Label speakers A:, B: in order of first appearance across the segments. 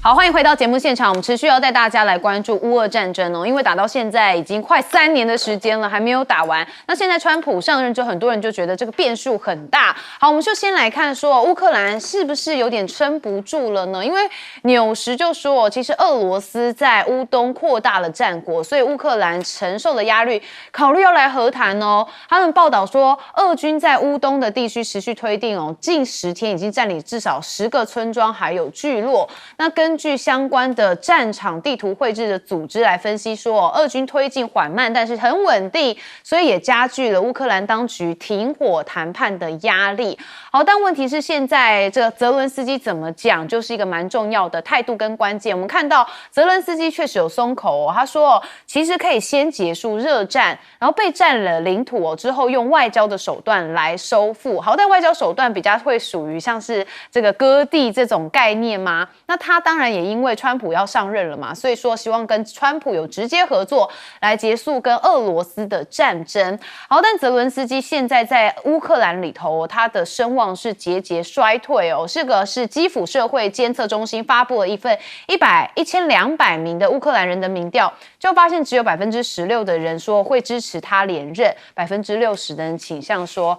A: 好，欢迎回到节目现场。我们持续要带大家来关注乌俄战争哦，因为打到现在已经快3年的时间了，还没有打完。那现在川普上任之后，很多人就觉得这个变数很大。好，我们就先来看说乌克兰是不是有点撑不住了呢？因为纽时就说，其实俄罗斯在乌东扩大了战果，所以乌克兰承受的压力，考虑要来和谈哦。他们报道说，俄军在乌东的地区持续推进哦，近10天已经占领至少10个村庄还有聚落。那根据相关的战场地图绘制的组织来分析说，俄军推进缓慢，但是很稳定，所以也加剧了乌克兰当局停火谈判的压力。好，但问题是现在这个泽伦斯基怎么讲，就是一个蛮重要的态度跟关键。我们看到泽伦斯基确实有松口哦，他说其实可以先结束热战，然后被占了领土之后用外交的手段来收复。好，但外交手段比较会属于像是这个割地这种概念吗？那他当然也因为川普要上任了嘛，所以说希望跟川普有直接合作来结束跟俄罗斯的战争。好，但泽伦斯基现在在乌克兰里头，他的声望是节节衰退哦。是基辅社会监测中心发布了一份1200名的乌克兰人的民调，就发现只有16%的人说会支持他连任，60%的人倾向说，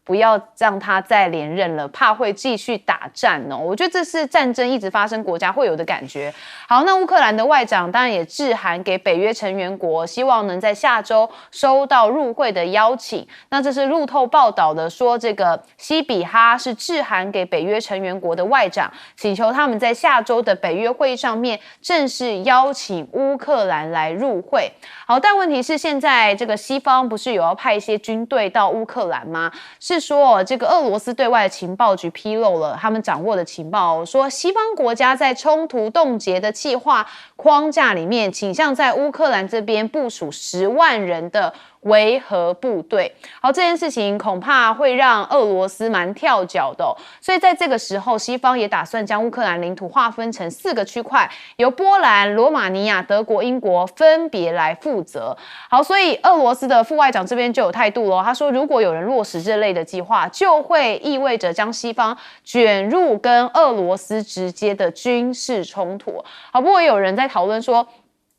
A: 不要让他再连任了，怕会继续打战哦。我觉得这是战争一直发生国家会有的感觉。好，那乌克兰的外长当然也致函给北约成员国，希望能在下周收到入会的邀请。那这是路透报道的，说这个西比哈是致函给北约成员国的外长，请求他们在下周的北约会议上面正式邀请乌克兰来入会。好，但问题是现在这个西方不是有要派一些军队到乌克兰吗？是说这个俄罗斯对外的情报局披露了他们掌握的情报，说西方国家在冲突冻结的计划框架里面，倾向在乌克兰这边部署10万人的维和部队。好，这件事情恐怕会让俄罗斯蛮跳脚的所以在这个时候，西方也打算将乌克兰领土划分成4个区块，由波兰、罗马尼亚、德国、英国分别来负责。好，所以俄罗斯的副外长这边就有态度了，他说如果有人落实这类的计划，就会意味着将西方卷入跟俄罗斯直接的军事冲突。好，不过也有人在讨论说，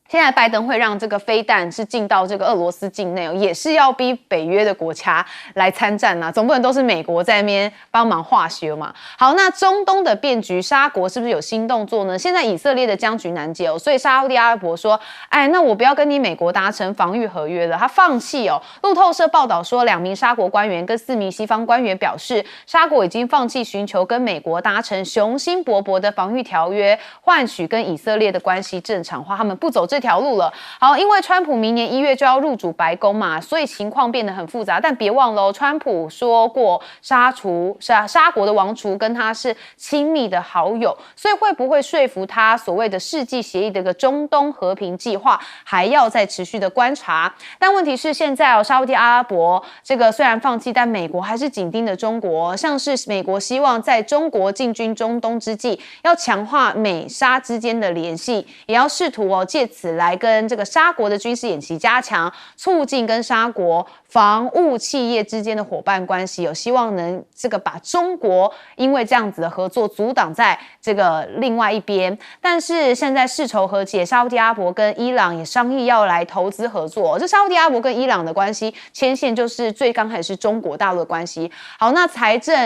A: 现在拜登会让这个飞弹是进到这个俄罗斯境内也是要逼北约的国家来参战总不能都是美国在那边帮忙化学嘛。好，那中东的变局，沙国是不是有新动作呢？现在以色列的僵局难解所以沙特阿拉伯说，那我不要跟你美国达成防御合约了，他放弃路透社报道说，2名沙国官员跟4名西方官员表示，沙国已经放弃寻求跟美国达成雄心勃勃的防御条约，换取跟以色列的关系正常化，他们不走这条路了。好，因为川普明年1月就要入主白宫嘛，所以情况变得很复杂。但别忘了川普说过沙国的王储跟他是亲密的好友，所以会不会说服他所谓的世纪协议的一个中东和平计划，还要再持续的观察。但问题是现在沙特阿拉伯这个虽然放弃，但美国还是紧盯着中国，像是美国希望在中国进军中东之际，要强化美沙之间的联系，也要试图借此来跟这个沙国的军事演习加强，促进跟沙国防务企业之间的伙伴关系，有希望能这个把中国因为这样子的合作阻挡在这个另外一边。但是现在世仇和解，沙特阿拉伯跟伊朗也商议要来投资合作这沙特阿拉伯跟伊朗的关系牵线就是最刚开始是中国大陆的关系。好，那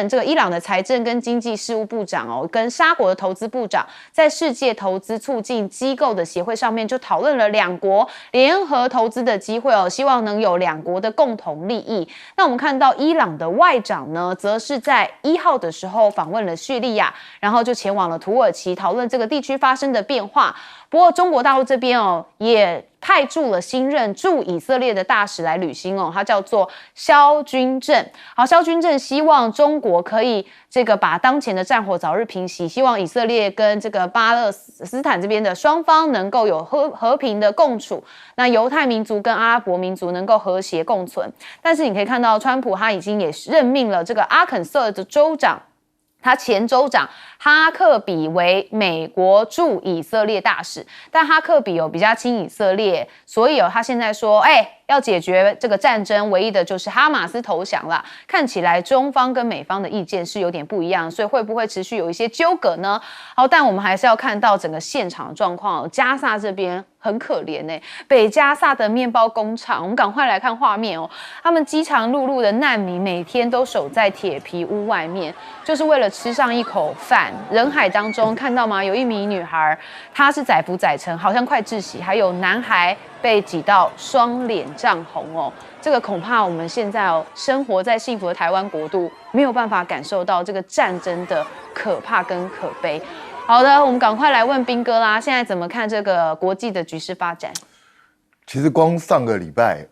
A: 这个伊朗的财政跟经济事务部长跟沙国的投资部长在世界投资促进机构的协会上面就讨论了2国联合投资的机会希望能有2国的共同利益。那我们看到伊朗的外长呢，则是在1号的时候访问了叙利亚，然后就前往了土耳其讨论这个地区发生的变化。不过中国大陆这边也派驻了新任驻以色列的大使来履新他叫做肖军正。好，肖军正希望中国可以这个把当前的战火早日平息，希望以色列跟这个巴勒斯坦这边的双方能够有和平的共处，那犹太民族跟阿拉伯民族能够和谐共存。但是你可以看到川普他已经也任命了这个阿肯色的州长，他前州长哈克比为美国驻以色列大使，但哈克比比较亲以色列，所以他现在说，要解决这个战争，唯一的就是哈马斯投降啦。看起来中方跟美方的意见是有点不一样，所以会不会持续有一些纠葛呢？好，但我们还是要看到整个现场状况，加萨这边很可怜北加萨的面包工厂，我们赶快来看画面哦。他们饥肠辘辘的难民每天都守在铁皮屋外面，就是为了吃上一口饭。人海当中看到吗？有一名女孩，她是载浮载沉，好像快窒息，还有男孩被挤到双脸涨红哦。这个恐怕我们现在生活在幸福的台湾国度，没有办法感受到这个战争的可怕跟可悲。好的，我们赶快来问彬哥啦，现在怎么看这个国际的局势发展？
B: 其实光上个礼拜，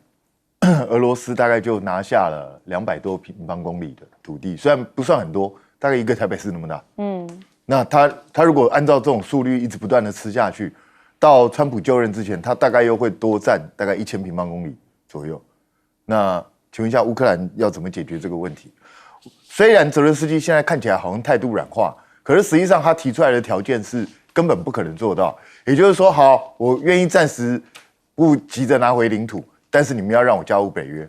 B: 俄罗斯大概就拿下了200多平方公里的土地，虽然不算很多，大概一个台北市那么大。那他如果按照这种速率一直不断的吃下去，到川普就任之前，他大概又会多占大概1000平方公里左右。那请问一下，乌克兰要怎么解决这个问题？虽然泽连斯基现在看起来好像态度软化，可是实际上他提出来的条件是根本不可能做到。也就是说，好，我愿意暂时不急着拿回领土，但是你们要让我加入北约。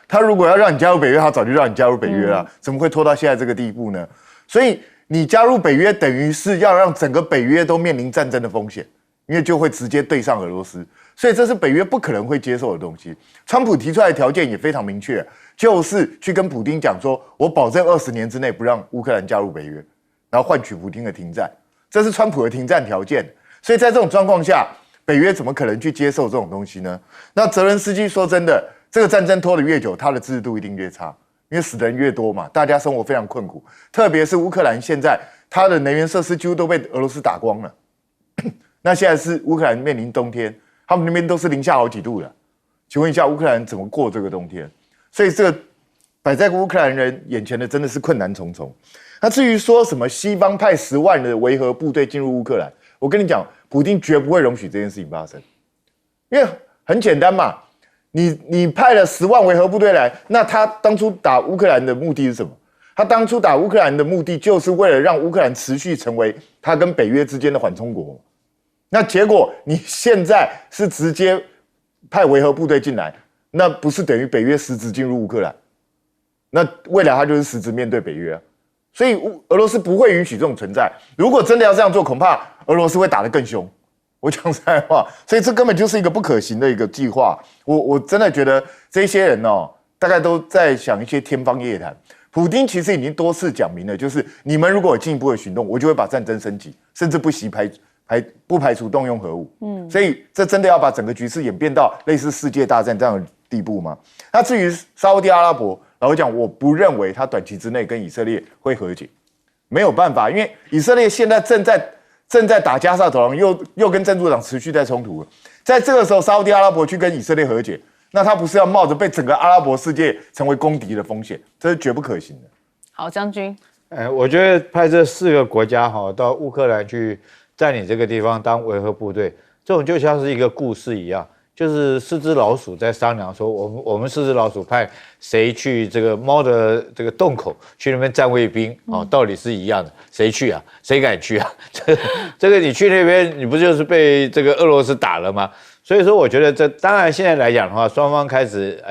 B: 他如果要让你加入北约，他早就让你加入北约了，怎么会拖到现在这个地步呢？所以你加入北约，等于是要让整个北约都面临战争的风险，因为就会直接对上俄罗斯。所以这是北约不可能会接受的东西。川普提出来的条件也非常明确，就是去跟普丁讲说，我保证20年之内不让乌克兰加入北约，然后换取普丁的停战，这是川普的停战条件。所以在这种状况下，北约怎么可能去接受这种东西呢？那泽连斯基说真的，这个战争拖得越久，他的制度一定越差，因为死的人越多嘛，大家生活非常困苦。特别是乌克兰现在，它的能源设施几乎都被俄罗斯打光了。那现在是乌克兰面临冬天，他们那边都是零下好几度了。请问一下，乌克兰怎么过这个冬天？所以这个摆在乌克兰人眼前的真的是困难重重。那至于说什么西方派10万的维和部队进入乌克兰，我跟你讲，普丁绝不会容许这件事情发生，因为很简单嘛，你派了10万维和部队来，那他当初打乌克兰的目的是什么？他当初打乌克兰的目的就是为了让乌克兰持续成为他跟北约之间的缓冲国。那结果你现在是直接派维和部队进来，那不是等于北约实质进入乌克兰？那未来他就是实质面对北约啊。所以俄罗斯不会允许这种存在。如果真的要这样做，恐怕俄罗斯会打得更凶。我讲实在话，所以这根本就是一个不可行的一个计划。我真的觉得这些人大概都在想一些天方夜谭。普丁其实已经多次讲明了，就是你们如果有进一步的行动，我就会把战争升级，甚至不排除动用核武。所以这真的要把整个局势演变到类似世界大战这样的地步吗？那至于沙烏地阿拉伯，老实讲，我不认为他短期之内跟以色列会和解，没有办法，因为以色列现在正在打加沙走廊，又跟真主党持续在冲突了。在这个时候，沙烏地阿拉伯去跟以色列和解，那他不是要冒着被整个阿拉伯世界成为公敌的风险，这是绝不可行的。
A: 好，将军，
C: 我觉得派这4个国家到乌克兰去占领这个地方当维和部队，这种就像是一个故事一样。就是4只老鼠在商量说，我们4只老鼠派谁去这个猫的这个洞口去那边站卫兵道理是一样的，谁去啊？谁敢去啊？这个你去那边，你不就是被这个俄罗斯打了吗？所以说，我觉得这当然现在来讲的话，双方开始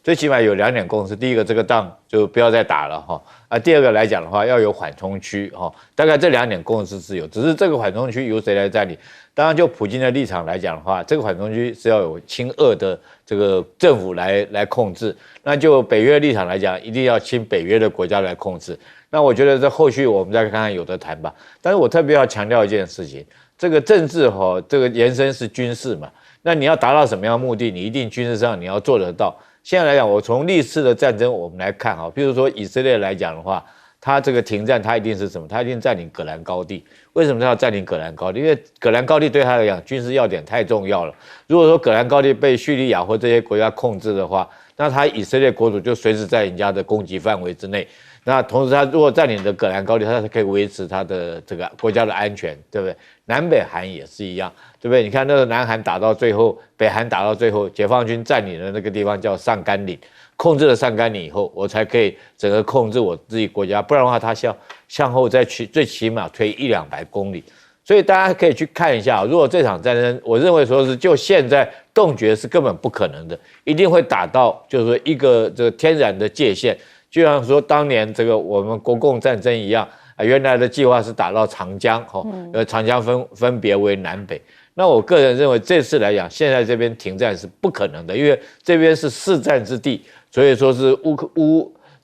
C: 最起码有2点共识。第一个，这个仗就不要再打了第二个来讲的话，要有缓冲区大概这2点共识是有，只是这个缓冲区由谁来占领？当然，就普京的立场来讲的话，这个缓冲区是要有亲俄的这个政府来控制。那就北约的立场来讲，一定要亲北约的国家来控制。那我觉得这后续我们再看看有得谈吧。但是我特别要强调一件事情，这个政治这个延伸是军事嘛。那你要达到什么样的目的，你一定军事上你要做得到。现在来讲，我从历次的战争我们来看比如说以色列来讲的话，他这个停战，他一定是什么？他一定占领戈兰高地。为什么他要占领戈兰高地？因为戈兰高地对他来讲军事要点太重要了。如果说戈兰高地被叙利亚或这些国家控制的话，那他以色列国土就随时在人家的攻击范围之内。那同时，他如果占领的戈兰高地，他可以维持他的这个国家的安全，对不对？南北韩也是一样，对不对？你看那个南韩打到最后，北韩打到最后，解放军占领的那个地方叫上甘岭，控制了上甘岭以后，我才可以整个控制我自己国家，不然的话，他向后再最起码推100-200公里。所以大家可以去看一下，如果这场战争，我认为说是就现在冻结是根本不可能的，一定会打到就是说一个这个天然的界限，就像说当年这个我们国共战争一样，原来的计划是打到长江，长江分别为南北。那我个人认为这次来讲，现在这边停战是不可能的，因为这边是四战之地，所以说是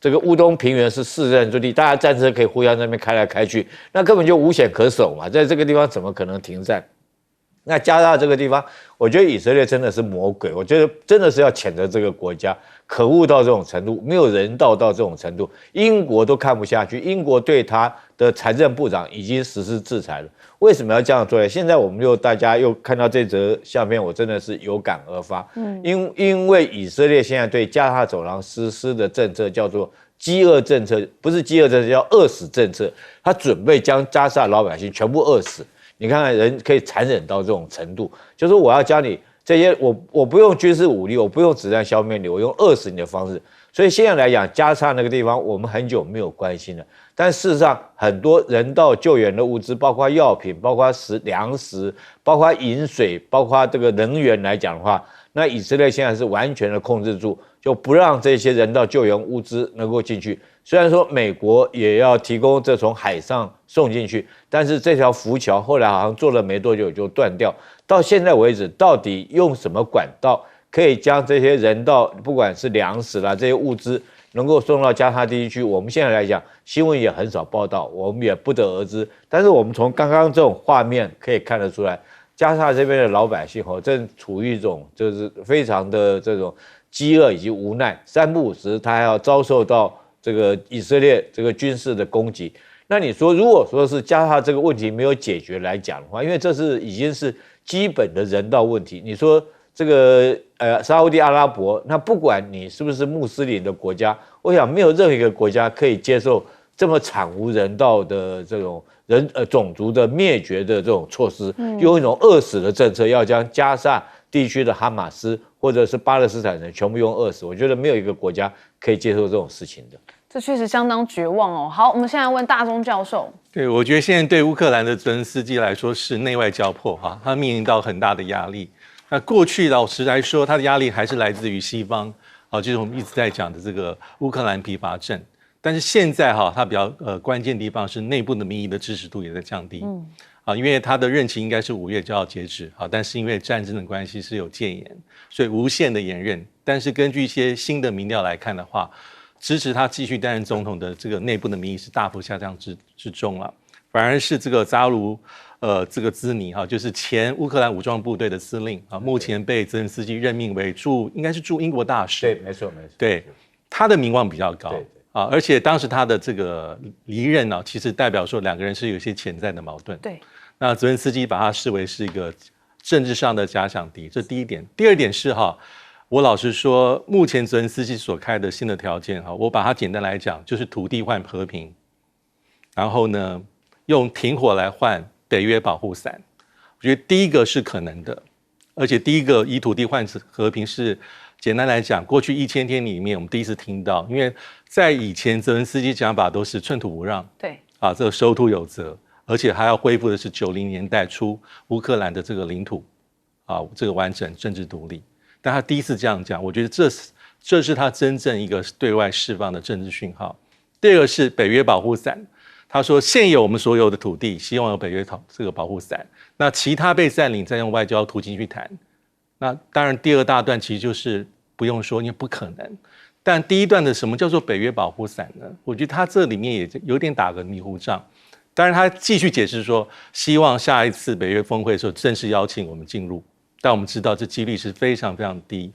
C: 这个乌东平原是四战之地，大家战车可以互相在那边开来开去，那根本就无险可守嘛，在这个地方怎么可能停战？那加沙这个地方，我觉得以色列真的是魔鬼，我觉得真的是要谴责这个国家，可恶到这种程度，没有人道到这种程度，英国都看不下去，英国对他的财政部长已经实施制裁了。为什么要这样做呢？现在我们大家又看到这则相片，我真的是有感而发。因为以色列现在对加沙走廊实施的政策叫做饥饿政策，不是饥饿政策，叫饿死政策。他准备将加沙老百姓全部饿死。你看看人可以残忍到这种程度，就是我要教你这些，我不用军事武力，我不用子弹消灭你，我用饿死你的方式。所以现在来讲，加沙那个地方我们很久没有关心了。但事实上，很多人道救援的物资，包括药品，包括粮食，包括饮水，包括这个能源来讲的话，那以色列现在是完全的控制住，就不让这些人道救援物资能够进去。虽然说美国也要提供这从海上送进去，但是这条浮桥后来好像做了没多久就断掉。到现在为止，到底用什么管道可以将这些人道，不管是粮食啦这些物资，能够送到加沙地区，我们现在来讲，新闻也很少报道，我们也不得而知。但是我们从刚刚这种画面可以看得出来，加沙这边的老百姓正处于一种就是非常的这种饥饿以及无奈，三不五时他还要遭受到这个以色列这个军事的攻击。那你说，如果说是加沙这个问题没有解决来讲的话，因为这是已经是基本的人道问题，你说这个沙烏地阿拉伯，那不管你是不是穆斯林的国家，我想没有任何一个国家可以接受这么惨无人道的这种种族的灭绝的这种措施，用一种饿死的政策，要将加沙地区的哈马斯或者是巴勒斯坦人全部用饿死，我觉得没有一个国家可以接受这种事情的。
A: 这确实相当绝望哦。好，我们现在问大钟教授。
D: 对，我觉得现在对乌克兰的泽连斯基来说是内外交迫哈，他面临到很大的压力。那过去老实来说，他的压力还是来自于西方，就是我们一直在讲的这个乌克兰疲乏症。但是现在他比较关键的地方是内部的民意的支持度也在降低。因为他的任期应该是5月就要截止，但是因为战争的关系是有戒严，所以无限的延任。但是根据一些新的民调来看的话，支持他继续担任总统的这个内部的民意是大幅下降之中了，反而是这个扎卢这个兹尼就是前乌克兰武装部队的司令目前被泽连斯基任命为应该是驻英国大使。
C: 对，没错。
D: 对，他的名望比较高。
C: 对
D: 而且当时他的这个离任其实代表说两个人是有一些潜在的矛盾。
A: 对，
D: 那泽连斯基把他视为是一个政治上的假想敌，这第一点。第二点是我老实说，目前泽连斯基所开的新的条件我把它简单来讲，就是土地换和平，然后呢，用停火来换北约保护伞。我觉得第一个是可能的，而且第一个以土地换和平是简单来讲，过去1000天里面我们第一次听到，因为在以前泽连斯基讲法都是寸土不让，
A: 对
D: 这个守土有责，而且还要恢复的是90年代初乌克兰的这个领土这个完整政治独立。但他第一次这样讲，我觉得这是他真正一个对外释放的政治讯号。第二个是北约保护伞，他说现有我们所有的土地，希望有北约这个保护伞，那其他被占领再用外交途径去谈。那当然第二大段其实就是不用说，因为不可能。但第一段的什么叫做北约保护伞呢？我觉得他这里面也有点打个迷糊仗。当然他继续解释说，希望下一次北约峰会的时候正式邀请我们进入。但我们知道这几率是非常非常低。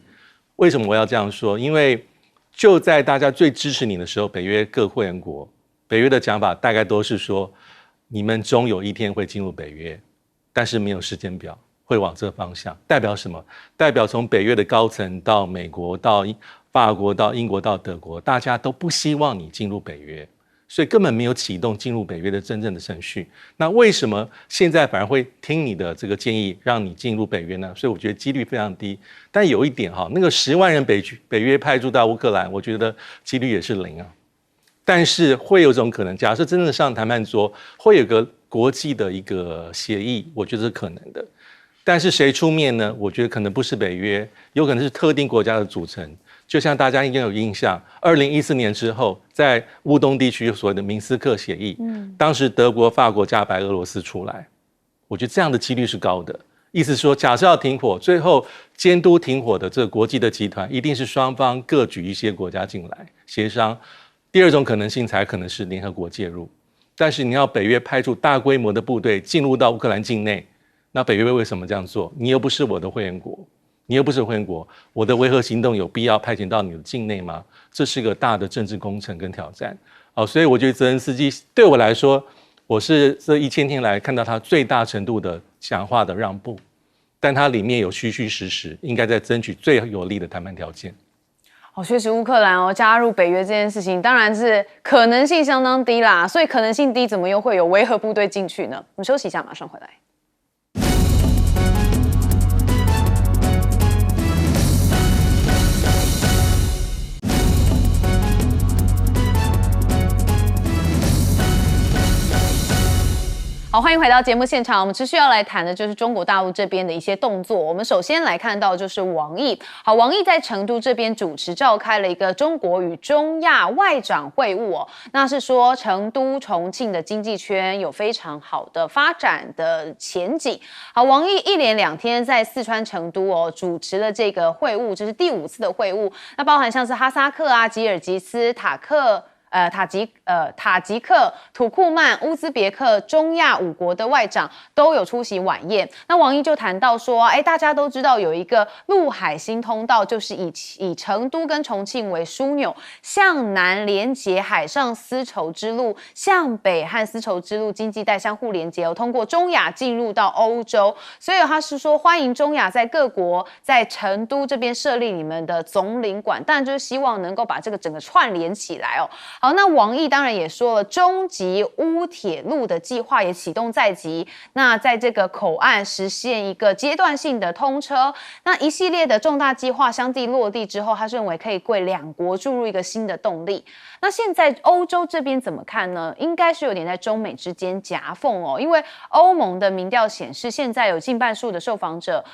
D: 为什么我要这样说？因为就在大家最支持你的时候，北约各会员国，北约的讲法大概都是说，你们终有一天会进入北约，但是没有时间表，会往这方向。代表什么？代表从北约的高层到美国、到法国、到英国、到德国，大家都不希望你进入北约。所以根本没有启动进入北约的真正的程序。那为什么现在反而会听你的这个建议，让你进入北约呢？所以我觉得几率非常低。但有一点那个10万人北约派驻到乌克兰，我觉得几率也是0但是会有种可能，假设真的上谈判桌，会有个国际的一个协议，我觉得是可能的。但是谁出面呢？我觉得可能不是北约，有可能是特定国家的组成。就像大家应该有印象，2014年之后，在乌东地区所谓的明斯克协议，当时德国、法国加白俄罗斯出来，我觉得这样的几率是高的。意思是说，假设要停火，最后监督停火的这个国际的集团，一定是双方各举一些国家进来协商。第二种可能性才可能是联合国介入，但是你要北约派出大规模的部队进入到乌克兰境内，那北约为什么这样做？你又不是我的会员国。你又不是会员国，我的维和行动有必要派遣到你的境内吗？这是一个大的政治工程跟挑战。所以我觉得泽连斯基对我来说，我是这1000天来看到他最大程度的强化的让步，但他里面有虚虚实实，应该在争取最有利的谈判条件。
A: 确实乌克兰加入北约这件事情，当然是可能性相当低啦。所以可能性低，怎么又会有维和部队进去呢？我们休息一下，马上回来。好，欢迎回到节目现场。我们持续要来谈的就是中国大陆这边的一些动作。我们首先来看到就是王毅。好，王毅在成都这边主持召开了一个中国与中亚外长会晤哦。那是说成都、重庆的经济圈有非常好的发展的前景。好，王毅一连2天在四川成都主持了这个会晤，这是第5次的会晤。那包含像是哈萨克啊、吉尔吉斯、塔吉克、土库曼、乌兹别克、中亚5国的外长都有出席晚宴。那王毅就谈到说，大家都知道有一个陆海新通道，就是以成都跟重庆为枢纽，向南连接海上丝绸之路，向北和丝绸之路经济带相互连接，通过中亚进入到欧洲。所以他是说，欢迎中亚在各国在成都这边设立你们的总领馆，当然就是希望能够把这个整个串联起来哦。好，那王毅当然也说了，中吉乌铁路的计划也启动在即。那在这个口岸实现一个阶段性的通车，那一系列的重大计划相继落地之后，他认为可以为2国注入一个新的动力。那现在欧洲这边怎么看呢？应该是有点在中美之间夹缝哦，因为欧盟的民调显示，现在有近半数的受访者，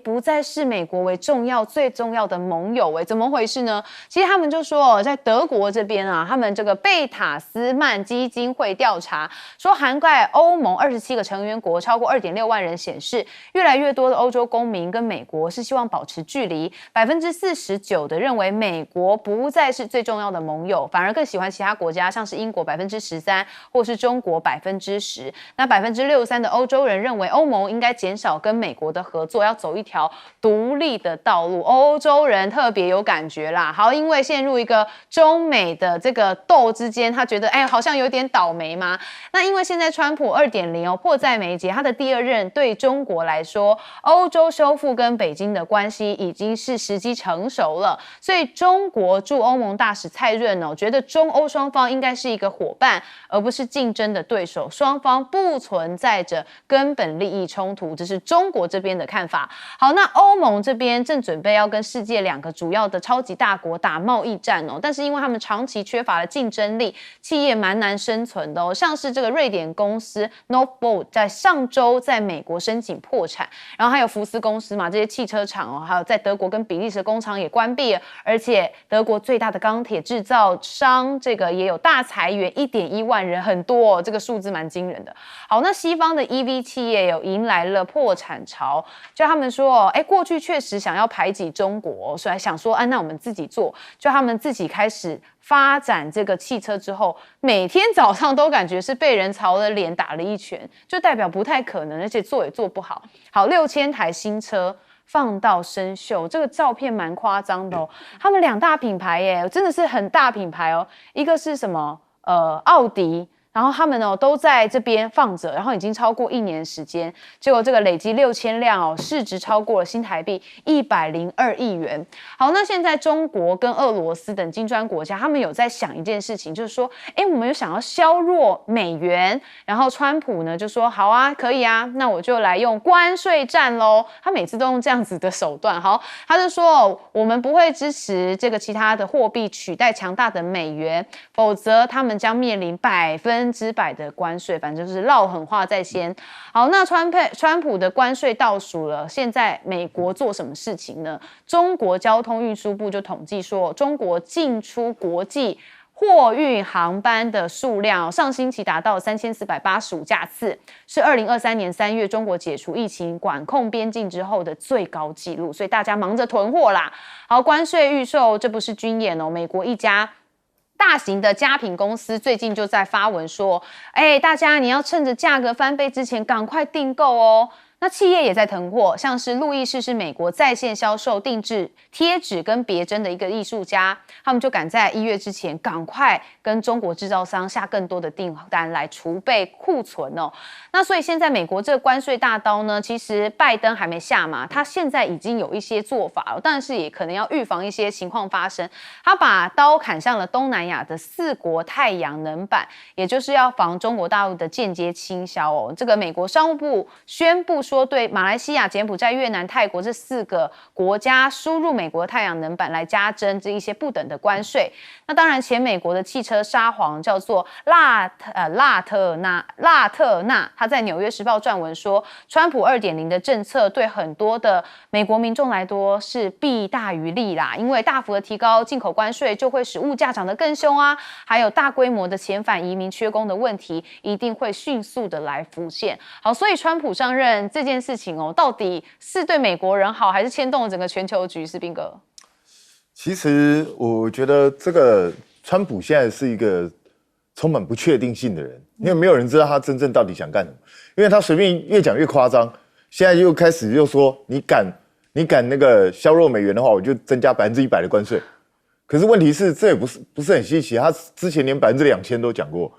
A: 不再是美国为最重要的盟友，怎么回事呢？其实他们就说，在德国这边啊，他们这个贝塔斯曼基金会调查说，涵盖欧盟27个成员国，超过2.6万人显示，越来越多的欧洲公民跟美国是希望保持距离。49%的认为美国不再是最重要的盟友，反而更喜欢其他国家，像是英国13%，或是中国10%。那63%的欧洲人认为欧盟应该减少跟美国的合作，要走一条独立的道路。欧洲人特别有感觉啦。好，因为陷入一个中美的这个斗之间，他觉得好像有点倒霉嘛。那因为现在川普2.0迫在眉睫，他的第2任对中国来说，欧洲修复跟北京的关系已经是时机成熟了，所以中国驻欧盟大使蔡润觉得中欧双方应该是一个伙伴，而不是竞争的对手，双方不存在着根本利益冲突，这是中国这边的看法。好，那欧盟这边正准备要跟世界2个主要的超级大国打贸易战但是因为他们长期缺乏了竞争力，企业蛮难生存的像是这个瑞典公司 Northvolt 在上周在美国申请破产，然后还有福斯公司嘛，这些汽车厂还有在德国跟比利时的工厂也关闭了，而且德国最大的钢铁制造商这个也有大裁员1.1万人，很多这个数字蛮惊人的。好，那西方的 EV 企业有迎来了破产潮，就他们说过去确实想要排挤中国，所以想说那我们自己做，就他们自己开始发展这个汽车之后，每天早上都感觉是被人朝了脸打了一拳，就代表不太可能，而且做也做不好。好，6000台新车放到生锈，这个照片蛮夸张的他们2大品牌耶，真的是很大品牌一个是什么奥迪，然后他们都在这边放着，然后已经超过1年时间，结果这个累积6000辆市值超过了新台币102亿元。好，那现在中国跟俄罗斯等金砖国家，他们有在想一件事情，就是说，我们有想要削弱美元，然后川普呢就说好啊，可以啊，那我就来用关税战咯。他每次都用这样子的手段。好，他就说我们不会支持这个其他的货币取代强大的美元，否则他们将面临100%的关税，反正就是撂狠话在先。好，那川普的关税倒数了，现在美国做什么事情呢？中国交通运输部就统计说，中国进出国际货运航班的数量上星期达到3485架次，是2023年3月中国解除疫情管控边境之后的最高纪录，所以大家忙着囤货啦。好，关税预售这不是军演美国一家大型的家品公司最近就在发文说，大家你要趁着价格翻倍之前赶快订购哦。那企业也在囤货，像是路易士是美国在线销售定制贴纸跟别针的一个艺术家，他们就赶在1月之前赶快跟中国制造商下更多的订单来储备库存哦。那所以现在美国这个关税大刀呢，其实拜登还没下马，他现在已经有一些做法了，但是也可能要预防一些情况发生。他把刀砍向了东南亚的4国太阳能板，也就是要防中国大陆的间接倾销哦。这个美国商务部宣布说，对马来西亚、柬埔寨、越南、泰国这4个国家输入美国太阳能板来加征这一些不等的关税。那当然，前美国的汽车沙皇叫做拉特纳，他在《纽约时报》撰文说，川普2.0的政策对很多的美国民众来说是弊大于利啦，因为大幅的提高进口关税就会使物价涨得更凶啊，还有大规模的遣返移民缺工的问题一定会迅速的来浮现。好，所以川普上任这件事情到底是对美国人好，还是牵动了整个全球局势？彬哥，
B: 其实我觉得这个川普现在是一个充满不确定性的人，因为没有人知道他真正到底想干什么，因为他随便越讲越夸张，现在又开始又说你敢那个削弱美元的话，我就增加100%的关税。可是问题是，这也不是很稀奇，他之前连2000%都讲过，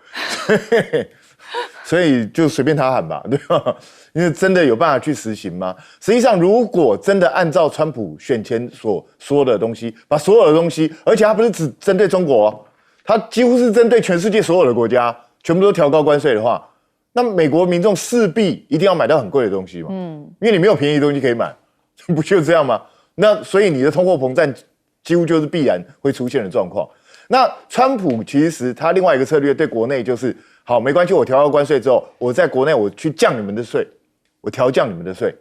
B: 所以就随便他喊吧，对吧？因为真的有办法去实行吗？实际上，如果真的按照川普选前所说的东西，把所有的东西，而且他不是只针对中国哦，他几乎是针对全世界所有的国家，全部都调高关税的话，那美国民众势必一定要买到很贵的东西嘛，因为你没有便宜的东西可以买，不就这样吗？那所以你的通货膨胀几乎就是必然会出现的状况。那川普其实他另外一个策略对国内就是，好，没关系，我调高关税之后，我在国内我去降你们的税，我调降你们的税。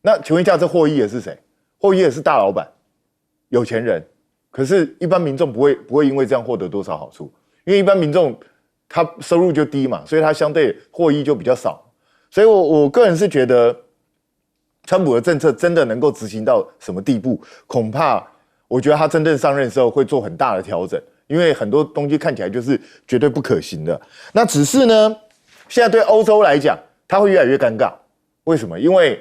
B: 那请问一下，这获益的是谁？获益的是大老板、有钱人。可是，一般民众不会因为这样获得多少好处，因为一般民众他收入就低嘛，所以他相对获益就比较少。所以我个人是觉得，川普的政策真的能够执行到什么地步，恐怕我觉得他真正上任的时候会做很大的调整。因为很多东西看起来就是绝对不可行的。那只是呢，现在对欧洲来讲，他会越来越尴尬。为什么？因为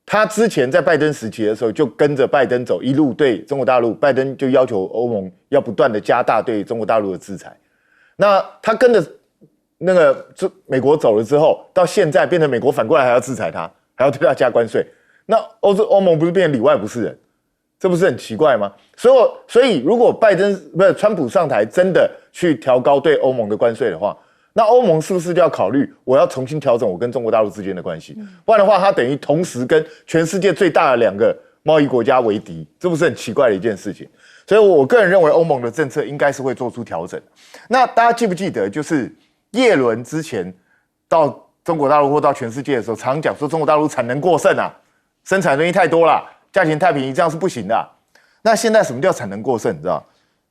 B: 他之前在拜登时期的时候，就跟着拜登走，一路对中国大陆，拜登就要求欧盟要不断的加大对中国大陆的制裁。那他跟着那个美国走了之后，到现在变成美国反过来还要制裁他，还要对他加关税。那欧盟不是变成里外不是人？这不是很奇怪吗？所以如果川普上台真的去调高对欧盟的关税的话，那欧盟是不是就要考虑我要重新调整我跟中国大陆之间的关系？不然的话，它等于同时跟全世界最大的2个贸易国家为敌，这不是很奇怪的一件事情？所以我个人认为欧盟的政策应该是会做出调整。那大家记不记得，就是叶伦之前到中国大陆或到全世界的时候，常讲说中国大陆产能过剩啊，生产东西太多了。价钱太便宜，这样是不行的啊。那现在什么叫产能过剩？你知道，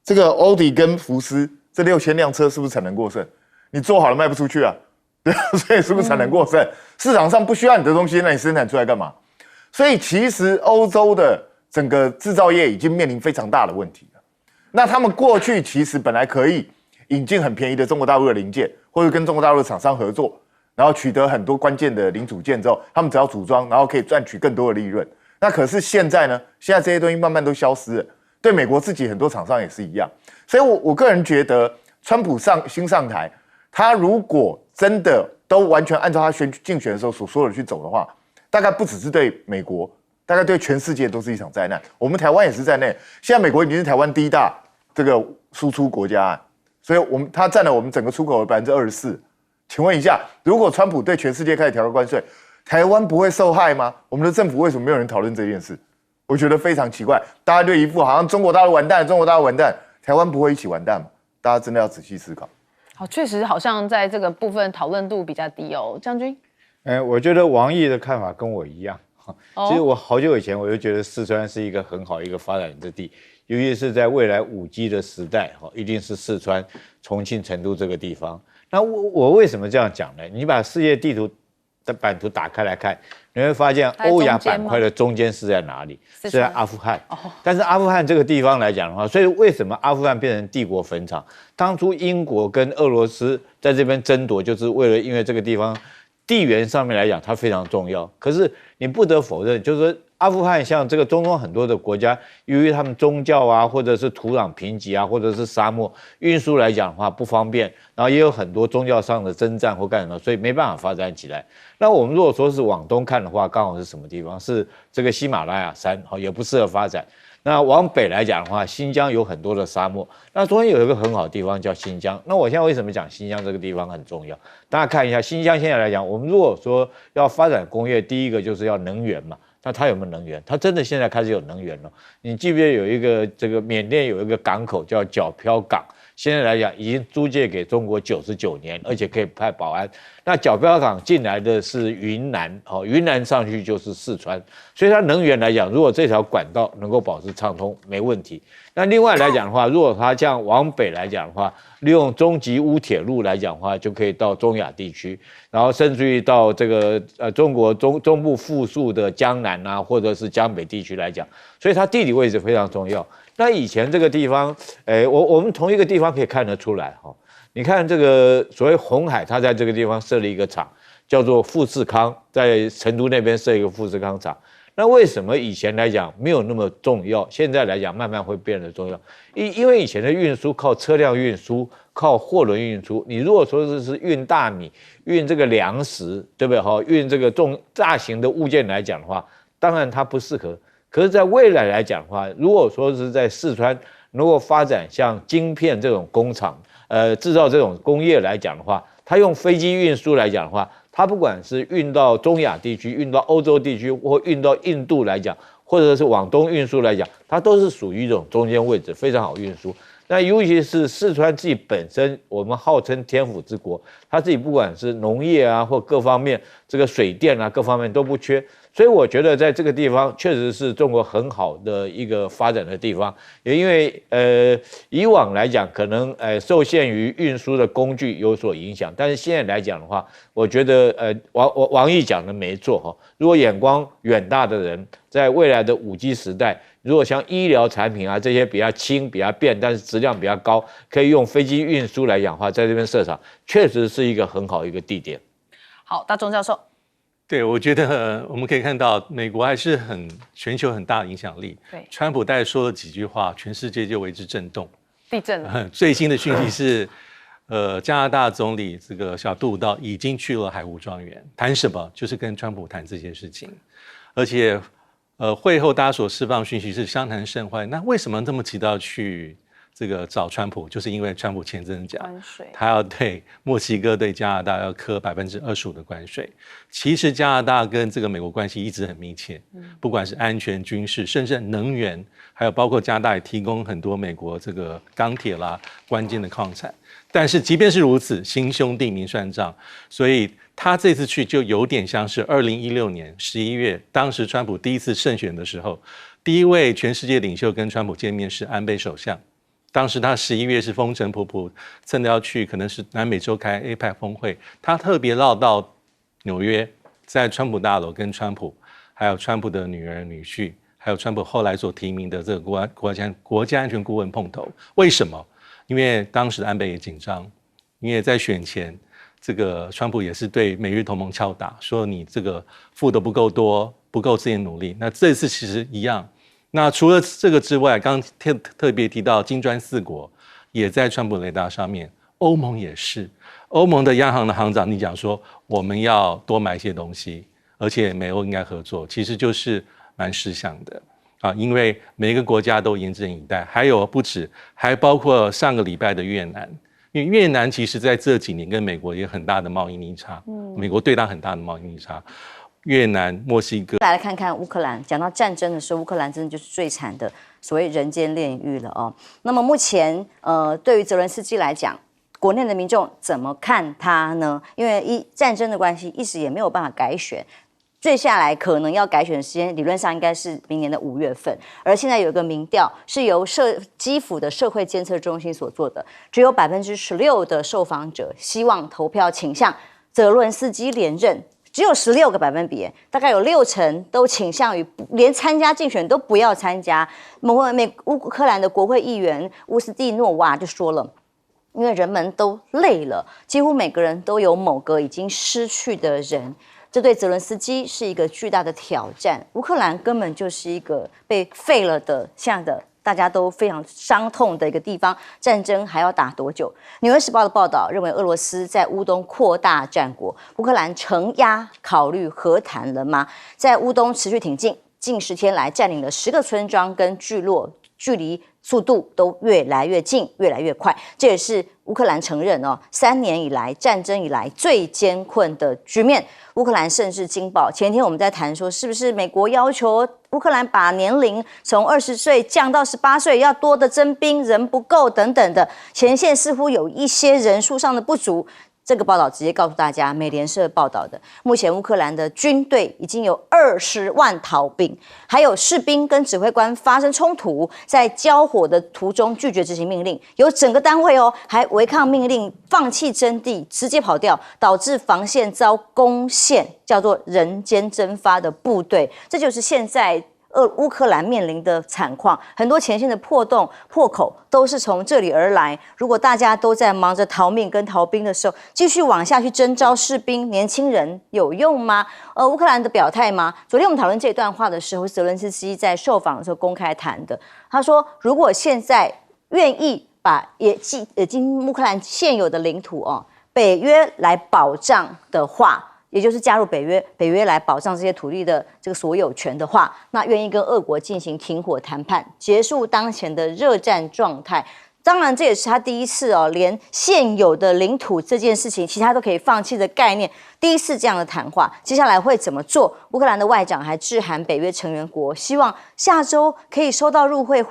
B: 这个欧迪跟福斯这6000辆车是不是产能过剩？你做好了卖不出去啊，对吧？所以是不是产能过剩？市场上不需要你的东西，那你生产出来干嘛？所以其实欧洲的整个制造业已经面临非常大的问题了。那他们过去其实本来可以引进很便宜的中国大陆的零件，或者跟中国大陆的厂商合作，然后取得很多关键的零组件之后，他们只要组装，然后可以赚取更多的利润。那可是现在呢？现在这些东西慢慢都消失了，对美国自己很多厂商也是一样。所以我个人觉得，川普新上台，他如果真的都完全按照他竞选的时候所说的去走的话，大概不只是对美国，大概对全世界都是一场灾难。我们台湾也是在内，现在美国已经是台湾第一大这个输出国家，所以它占了我们整个出口的24%。请问一下，如果川普对全世界开始调高关税，台湾不会受害吗？我们的政府为什么没有人讨论这件事？我觉得非常奇怪，大家就一副好像中国大陆完蛋，中国大陆完蛋，台湾不会一起完蛋吗？大家真的要仔细思考。
A: 好，确实好像在这个部分讨论度比较低哦，将军。
C: 我觉得王毅的看法跟我一样。其实我好久以前我就觉得四川是一个很好一个发展之地，尤其是在未来5G 的时代，一定是四川、重庆、成都这个地方。那我为什么这样讲呢？你把世界地图的版图打开来看，你会发现欧亚板块的中间是在哪里？是在阿富汗。但是阿富汗这个地方来讲的话，所以为什么阿富汗变成帝国坟场？当初英国跟俄罗斯在这边争夺，就是为了因为这个地方地缘上面来讲它非常重要。可是你不得否认，就是说阿富汗像这个中东很多的国家，由于他们宗教啊，或者是土壤贫瘠啊，或者是沙漠，运输来讲的话不方便，然后也有很多宗教上的征战或干什么，所以没办法发展起来。那我们如果说是往东看的话，刚好是什么地方？是这个喜马拉雅山，也不适合发展。那往北来讲的话，新疆有很多的沙漠，那中间有一个很好的地方叫新疆。那我现在为什么讲新疆这个地方很重要？大家看一下新疆现在来讲，我们如果说要发展工业，第一个就是要能源嘛。那它有没有能源？它真的现在开始有能源了。你记不记得有一个这个缅甸有一个港口叫皎漂港，现在来讲已经租借给中国99年，而且可以派保安。那皎漂港进来的是云南，云南上去就是四川，所以它能源来讲，如果这条管道能够保持畅通，没问题。那另外来讲的话，如果它这样往北来讲的话，利用中吉乌铁路来讲的话，就可以到中亚地区，然后甚至于到这个中国中部富庶的江南啊，或者是江北地区来讲，所以它地理位置非常重要。那以前这个地方，我们从一个地方可以看得出来哈，你看这个所谓鸿海，它在这个地方设了一个厂，叫做富士康，在成都那边设一个富士康厂。那为什么以前来讲没有那么重要，现在来讲慢慢会变得重要？因为以前的运输靠车辆运输，靠货轮运输。你如果说是运大米、运这个粮食，对不对？运这个大型的物件来讲的话，当然它不适合。可是，在未来来讲的话，如果说是在四川能够发展像晶片这种工厂，制造这种工业来讲的话，它用飞机运输来讲的话，它不管是运到中亚地区、运到欧洲地区，或运到印度来讲，或者是往东运输来讲，它都是属于一种中间位置，非常好运输。那尤其是四川自己本身，我们号称天府之国，它自己不管是农业啊，或各方面这个水电啊，各方面都不缺。所以我觉得在这个地方确实是中国很好的一个发展的地方，也因为以往来讲可能受限于运输的工具有所影响，但是现在来讲的话，我觉得王毅讲的没错哈。如果眼光远大的人，在未来的5G 时代，如果像医疗产品啊这些比较轻、比较便，但是质量比较高，可以用飞机运输来讲的话，在这边设厂确实是一个很好一个地点。
A: 好，大钟教授。
D: 对，我觉得我们可以看到，美国还是全球很大的影响力。
A: 对，
D: 川普大概说了几句话，全世界就为之震动。
A: 地震了。
D: 最新的讯息是，加拿大总理这个小杜鲁道已经去了海湖庄园，谈什么？就是跟川普谈这些事情。而且，会后大家所释放讯息是相谈甚欢。那为什么这么急到去这个找川普？就是因为川普前阵子讲，他要对墨西哥、对加拿大要课25%的关税。其实加拿大跟这个美国关系一直很密切，不管是安全、军事，甚至能源，还有包括加拿大也提供很多美国这个钢铁啦、关键的矿产。但是即便是如此，新兄弟明算账，所以他这次去就有点像是2016年11月，当时川普第一次胜选的时候，第一位全世界领袖跟川普见面是安倍首相。当时他11月是风尘仆仆，趁着要去可能是南美洲开 APEC 峰会，他特别绕到纽约，在川普大楼跟川普，还有川普的女儿女婿，还有川普后来所提名的这个国家安全顾问碰头。为什么？因为当时安倍也紧张，因为在选前，这个川普也是对美日同盟敲打，说你这个付的不够多，不够自己努力。那这次其实一样。那除了这个之外，刚刚特别提到金砖4国也在川普雷达上面，欧盟也是，欧盟的央行的行长，你讲说我们要多买一些东西，而且美欧应该合作，其实就是蛮识相的啊，因为每个国家都严阵以待，还有不止，还包括上个礼拜的越南。因为越南其实在这几年跟美国也有很大的贸易逆差，美国对它很大的贸易逆差。越南、墨西哥，
E: 来看看乌克兰。讲到战争的时候，乌克兰真的就是最惨的所谓人间炼狱了哦。那么目前，对于泽伦斯基来讲，国内的民众怎么看他呢？因为战争的关系，一时也没有办法改选。接下来可能要改选的时间，理论上应该是明年的5月份。而现在有一个民调是由基辅的社会监测中心所做的，只有16%的受访者希望投票倾向泽伦斯基连任。只有16个百分比，大概有60%都倾向于连参加竞选都不要参加。乌克兰的国会议员乌斯蒂诺娃就说了，因为人们都累了，几乎每个人都有某个已经失去的人，这对泽伦斯基是一个巨大的挑战。乌克兰根本就是一个被废了的像的。大家都非常伤痛的一个地方，战争还要打多久？《纽约时报》的报道认为，俄罗斯在乌东扩大战果，乌克兰承压考虑和谈了吗？在乌东持续挺进，近10天来占领了10个村庄跟聚落，距离速度都越来越近，越来越快。这也是乌克兰承认3年以来战争以来最艰困的局面。乌克兰甚至惊爆，前天我们在谈说，是不是美国要求乌克兰把年龄从20岁降到18岁，要多的征兵，人不够等等的，前线似乎有一些人数上的不足。这个报道直接告诉大家，美联社报道的，目前乌克兰的军队已经有20万逃兵，还有士兵跟指挥官发生冲突，在交火的途中拒绝执行命令，有整个单位还违抗命令，放弃阵地，直接跑掉，导致防线遭攻陷，叫做人间蒸发的部队。这就是现在乌克兰面临的惨况，很多前线的破洞破口都是从这里而来。如果大家都在忙着逃命跟逃兵的时候，继续往下去征召士兵、年轻人有用吗？乌克兰的表态吗？昨天我们讨论这段话的时候，泽伦斯基在受访的时候公开谈的，他说，如果现在愿意把已经乌克兰现有的领土北约来保障的话。也就是加入北约来保障这些土地的这个所有权的话，那愿意跟俄国进行停火谈判，结束当前的热战状态。当然，这也是他第一次连现有的领土这件事情，其他都可以放弃的概念，第一次这样的谈话。接下来会怎么做？乌克兰的外长还致函北约成员国，希望下周可以收到入会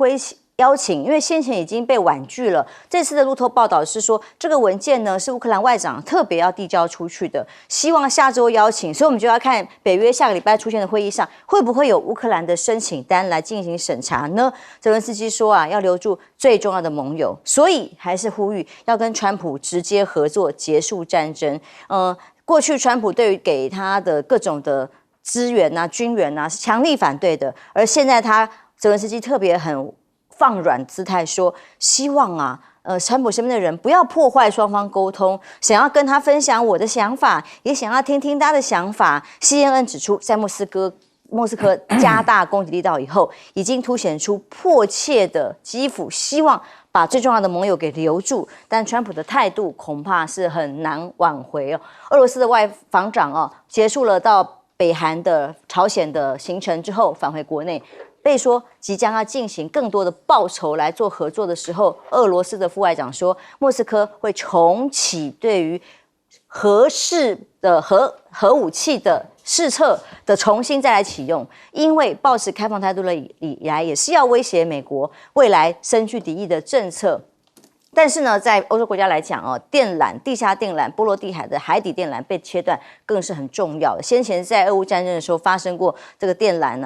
E: 邀请，因为先前已经被婉拒了。这次的路透报道是说，这个文件呢是乌克兰外长特别要递交出去的，希望下周邀请。所以我们就要看北约下个礼拜出现的会议上，会不会有乌克兰的申请单来进行审查呢？泽伦斯基说要留住最重要的盟友，所以还是呼吁要跟川普直接合作，结束战争。过去川普对于给他的各种的资源军援是强力反对的，而现在泽伦斯基特别很放软姿态说，希望川普身边的人不要破坏双方沟通，想要跟他分享我的想法，也想要听听他的想法。CNN 指出，在莫斯科加大攻击力道以后，已经凸显出迫切的基辅希望把最重要的盟友给留住，但川普的态度恐怕是很难挽回俄罗斯的外防长结束了到北韩的朝鲜的行程之后，返回国内。被说即将要进行更多的报酬来做合作的时候，俄罗斯的副外长说，莫斯科会重启对于核武器的试测的重新再来启用，因为抱持开放态度了以来，也是要威胁美国未来深具敌意的政策。但是呢，在欧洲国家来讲电缆、地下电缆、波罗的海的海底电缆被切断，更是很重要的。先前在俄乌战争的时候发生过这个电缆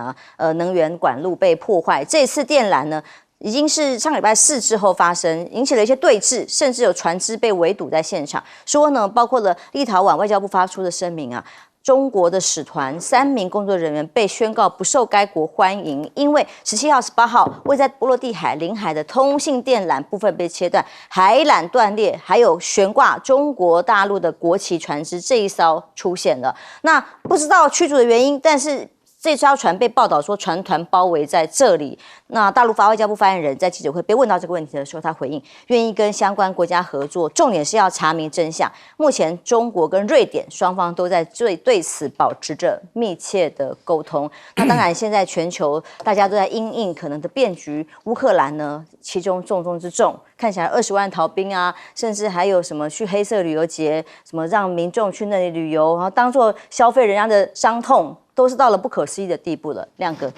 E: 能源管路被破坏，这次电缆呢，已经是上礼拜4之后发生，引起了一些对峙，甚至有船只被围堵在现场。说呢，包括了立陶宛外交部发出的声明中国的使团3名工作人员被宣告不受该国欢迎，因为17号、18号位在波罗的海领海的通信电缆部分被切断，海缆断裂，还有悬挂中国大陆的国旗船只这一艘出现了。那不知道驱逐的原因，但是这艘船被报道说船团包围在这里。那大陆外交部发言人在记者会被问到这个问题的时候，他回应愿意跟相关国家合作，重点是要查明真相。目前中国跟瑞典双方都在对此保持着密切的沟通。那当然，现在全球大家都在因应可能的变局，乌克兰呢其中重中之重，看起来20万逃兵啊，甚至还有什么去黑色旅游节，什么让民众去那里旅游，然后当做消费人家的伤痛。都是到了不可思议的地步了，亮哥。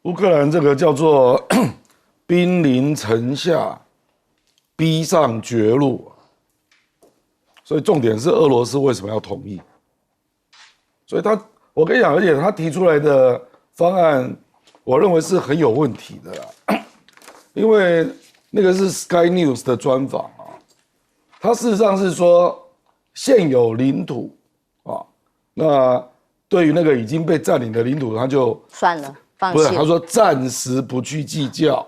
F: 乌克兰这个叫做兵临城下，逼上绝路，所以重点是俄罗斯为什么要同意？所以我跟你讲，而且他提出来的方案，我认为是很有问题的啦，因为那个是 Sky News 的专访啊，他事实上是说现有领土啊。那对于那个已经被占领的领土，他就
E: 算了，放弃了。
F: 不是，他说暂时不去计较，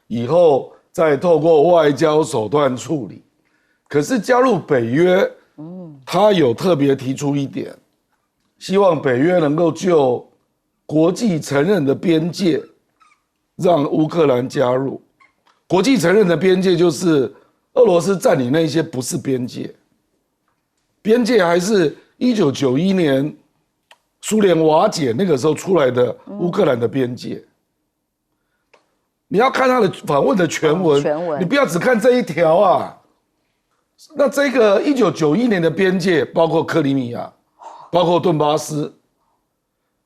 F: 以后再透过外交手段处理。可是加入北约，他有特别提出一点，希望北约能够就国际承认的边界，让乌克兰加入。国际承认的边界就是俄罗斯占领那些不是边界，边界还是1991年苏联瓦解那个时候出来的乌克兰的边界。你要看他的访问的全文，你不要只看这一条啊。那这个1991年的边界包括克里米亚，包括顿巴斯，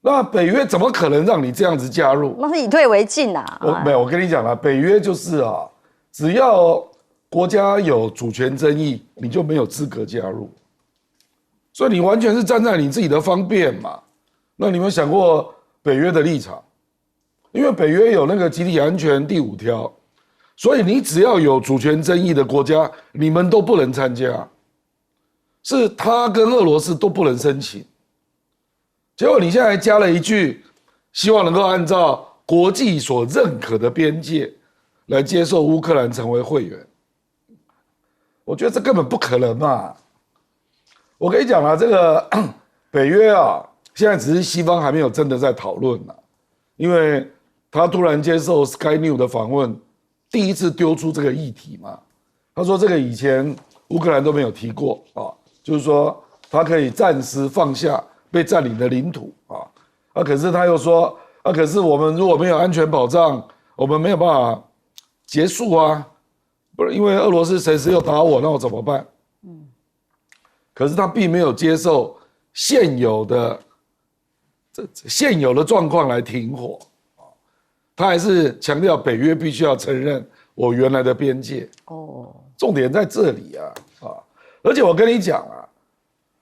F: 那北约怎么可能让你这样子加入？
E: 那是以退为进啊！
F: 我跟你讲了，北约就是啊，只要国家有主权争议，你就没有资格加入。所以你完全是站在你自己的方便嘛？那你有没有想过北约的立场？因为北约有那个集体安全第5条，所以你只要有主权争议的国家，你们都不能参加，是他跟俄罗斯都不能申请。结果你现在还加了一句，希望能够按照国际所认可的边界来接受乌克兰成为会员。我觉得这根本不可能嘛！我跟你讲啊，这个北约啊，现在只是西方还没有真的在讨论啊，因为他突然接受 Sky News 的访问，第一次丢出这个议题嘛。他说这个以前乌克兰都没有提过啊，就是说他可以暂时放下被占领的领土啊，可是他又说啊，可是我们如果没有安全保障，我们没有办法结束啊，不是因为俄罗斯随时又打我，那我怎么办？可是他并没有接受现有的状况来停火，他还是强调北约必须要承认我原来的边界。重点在这里啊！而且我跟你讲啊，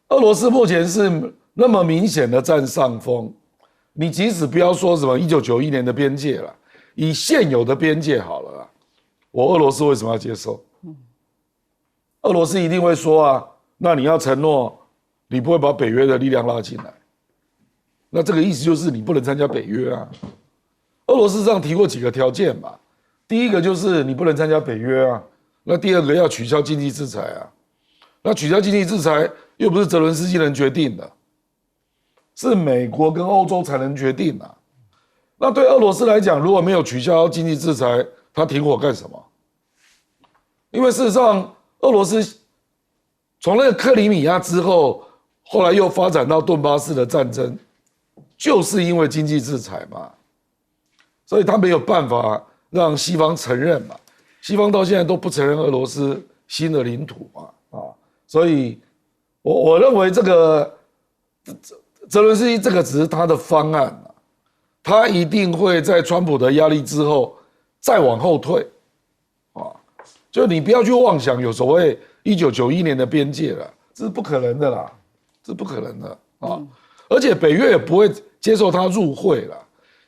F: 俄罗斯目前是那么明显的占上风，你即使不要说什么1991年的边界了，以现有的边界好了啦，我俄罗斯为什么要接受？俄罗斯一定会说啊，那你要承诺你不会把北约的力量拉进来，那这个意思就是你不能参加北约啊。俄罗斯上提过几个条件嘛，第一个就是你不能参加北约啊，那第二个要取消经济制裁啊，那取消经济制裁又不是泽伦斯基能决定的，是美国跟欧洲才能决定啊。那对俄罗斯来讲，如果没有取消经济制裁，他停火干什么？因为事实上，俄罗斯从那个克里米亚之后，后来又发展到顿巴斯的战争，就是因为经济制裁嘛，所以他没有办法让西方承认嘛。西方到现在都不承认俄罗斯新的领土嘛，所以我认为这个泽伦斯基这个只是他的方案啊，他一定会在川普的压力之后再往后退啊，就你不要去妄想有所谓1991年的边界了，这是不可能的啦，这是不可能的啊！而且北约也不会接受他入会了，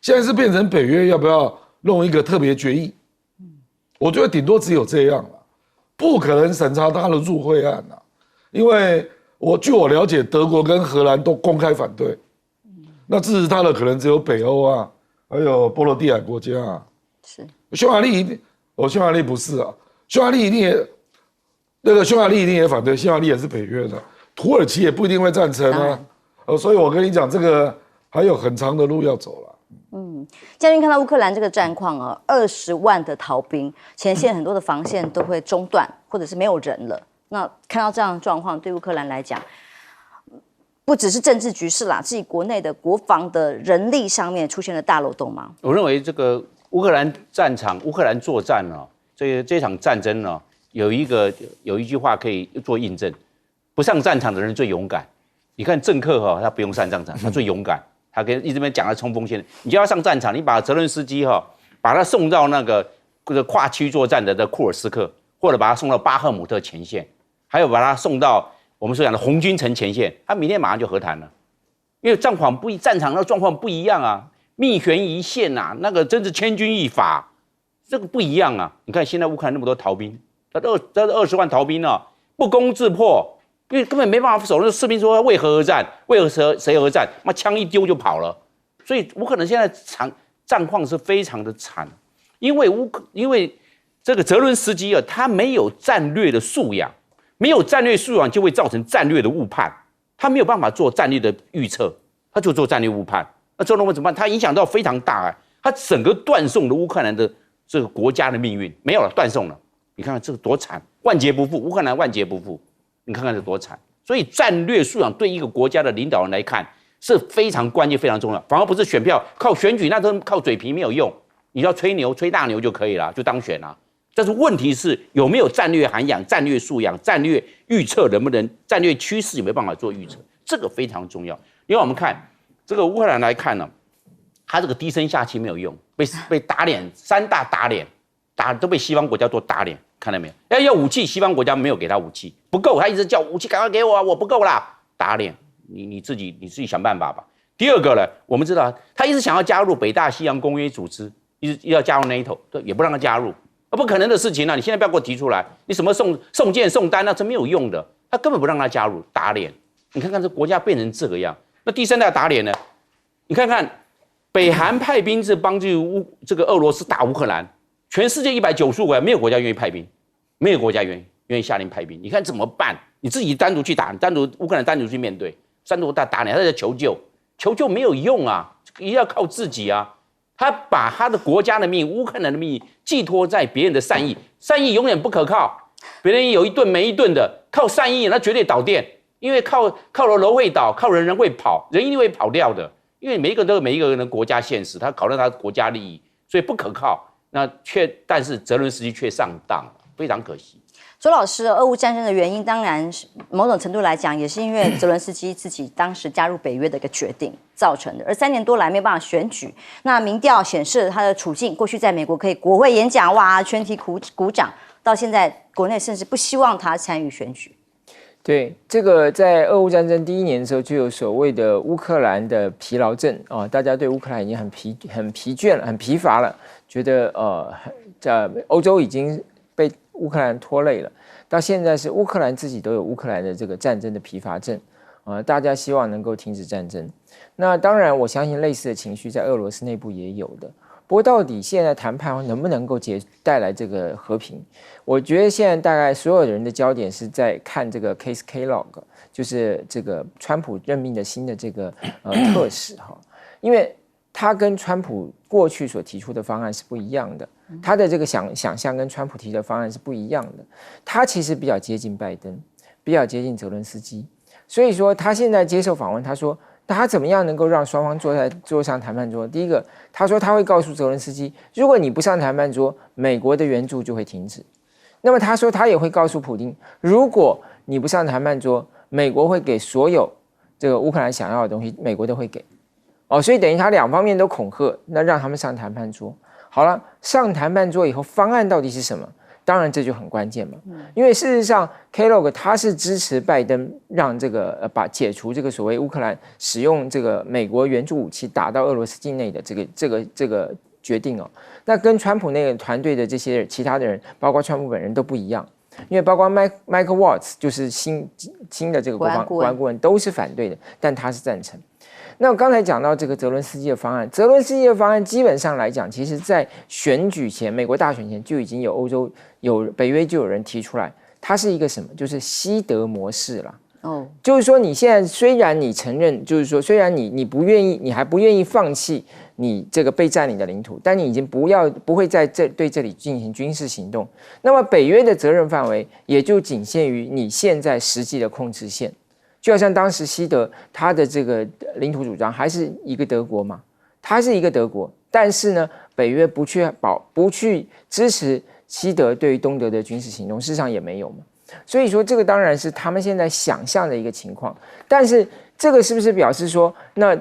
F: 现在是变成北约要不要弄一个特别决议？我觉得顶多只有这样了，不可能审查他的入会案了，因为据我了解，德国跟荷兰都公开反对，那支持他的可能只有北欧啊，还有波罗的海国家啊，
E: 是
F: 匈牙利匈牙利不是啊，匈牙利一定也反对，匈牙利也是北约的，土耳其也不一定会赞成啊，所以我跟你讲，这个还有很长的路要走了。
E: 将军看到乌克兰这个战况啊，20万的逃兵，前线很多的防线都会中断，或者是没有人了。那看到这样的状况，对乌克兰来讲，不只是政治局势啦，自己国内的国防的人力上面出现了大漏洞吗？
G: 我认为这个乌克兰战场、乌克兰作战呢，这场战争呢，有一句话可以做印证：不上战场的人最勇敢。你看政客哈，他不用上战场，他最勇敢。他跟一直边讲他冲锋线，你就要上战场，你把泽伦斯基把他送到那个跨区作战的库尔斯克，或者把他送到巴赫姆特前线，还有把他送到我们所讲的红军城前线，他明天马上就和谈了，因为战场那个状况不一样啊，密悬一线啊，那个真是千钧一发，这个不一样啊。你看现在乌克兰那么多逃兵，他20万逃兵啊，不攻自破。因为根本没办法守，那士兵说为何而战？为何谁而战？妈枪一丢就跑了，所以乌克兰现在战况是非常的惨，因为这个泽伦斯基他没有战略的素养，没有战略素养就会造成战略的误判，他没有办法做战略的预测，他就做战略误判。那这种怎么办？他影响到非常大他整个断送了乌克兰的这个国家的命运，没有了，断送了。你看看这个多惨，万劫不复，乌克兰万劫不复。你看看这多惨，所以战略素养对一个国家的领导人来看是非常关键、非常重要。反而不是选票靠选举，那都靠嘴皮没有用。你要吹牛、吹大牛就可以了，就当选了。但是问题是有没有战略涵养、战略素养、战略预测，能不能战略趋势有没有办法做预测？这个非常重要。因为我们看这个乌克兰来看呢，他这个低声下气没有用，被打脸，3大打脸，都被西方国家做打脸。看到没有？要武器，西方国家没有给他武器，不够，他一直叫武器赶快给我啊，我不够啦，打脸，你自己想办法吧。第二个呢，我们知道他一直想要加入北大西洋公约组织，一直要加入 NATO， 对，也不让他加入，不可能的事情啊！你现在不要给我提出来，你什么送件送单那是没有用的，他根本不让他加入，打脸。你看看这国家变成这个样，那第3大打脸呢？你看看北韩派兵是帮助这个俄罗斯打乌克兰，全世界195个没有国家愿意派兵。没有国家愿意下令派兵，你看怎么办？你自己单独去打，乌克兰单独去面对，单独打你，他在求救没有用啊，一定要靠自己啊。他把他的国家的命、乌克兰的命寄托在别人的善意，善意永远不可靠，别人有一顿没一顿的，靠善意那绝对倒店，因为靠了楼会倒，靠人会跑，人一定会跑掉的，因为每一个都有每一个人的国家现实，他考虑他的国家利益，所以不可靠。但是泽伦斯基却上当了。非常可惜。
E: 周老师，俄乌战争的原因，当然某种程度来讲，也是因为泽伦斯基自己当时加入北约的一个决定造成的。而3年多来没有办法选举，那民调显示他的处境，过去在美国可以国会演讲，哇，全体鼓掌，到现在国内甚至不希望他参与选举。
H: 对，这个在俄乌战争第1年的时候，就有所谓的乌克兰的疲劳症啊，大家对乌克兰已经很疲倦了，很疲乏了，觉得在欧洲已经被乌克兰拖累了，到现在是乌克兰自己都有乌克兰的这个战争的疲乏症，大家希望能够停止战争。那当然，我相信类似的情绪在俄罗斯内部也有的。不过，到底现在谈判能不能够带来这个和平？我觉得现在大概所有人的焦点是在看这个 Case Kellogg， 就是这个川普任命的新的这个特使哈，因为他跟川普过去所提出的方案是不一样的。他的这个想象跟川普提的方案是不一样的，他其实比较接近拜登，比较接近泽伦斯基，所以说他现在接受访问，他说他怎么样能够让双方坐上谈判桌？第一个，他说他会告诉泽伦斯基，如果你不上谈判桌，美国的援助就会停止。那么他说他也会告诉普丁，如果你不上谈判桌，美国会给所有这个乌克兰想要的东西，美国都会给。所以等于他2方面都恐吓，那让他们上谈判桌。好了，上谈判桌以后，方案到底是什么？当然这就很关键嘛。因为事实上 ，Kellogg 他是支持拜登让这个解除这个所谓乌克兰使用这个美国援助武器打到俄罗斯境内的这个决定哦。那跟川普那个团队的这些其他的人，包括川普本人都不一样，因为包括 Michael Waltz 就是新的这个国安顾问都是反对的，但他是赞成。那我刚才讲到这个泽伦斯基的方案，泽伦斯基的方案基本上来讲，其实在选举前，美国大选前就已经有北约就有人提出来，它是一个什么？就是西德模式啦。哦，就是说你现在虽然你承认，就是说虽然你不愿意，你还不愿意放弃你这个被占领的领土，但你已经不会在对这里进行军事行动。那么北约的责任范围也就仅限于你现在实际的控制线。就好像当时西德他的这个领土主张还是一个德国嘛，他是一个德国，但是呢，北约不去支持西德对于东德的军事行动，事实上也没有嘛。所以说，这个当然是他们现在想象的一个情况，但是这个是不是表示说，那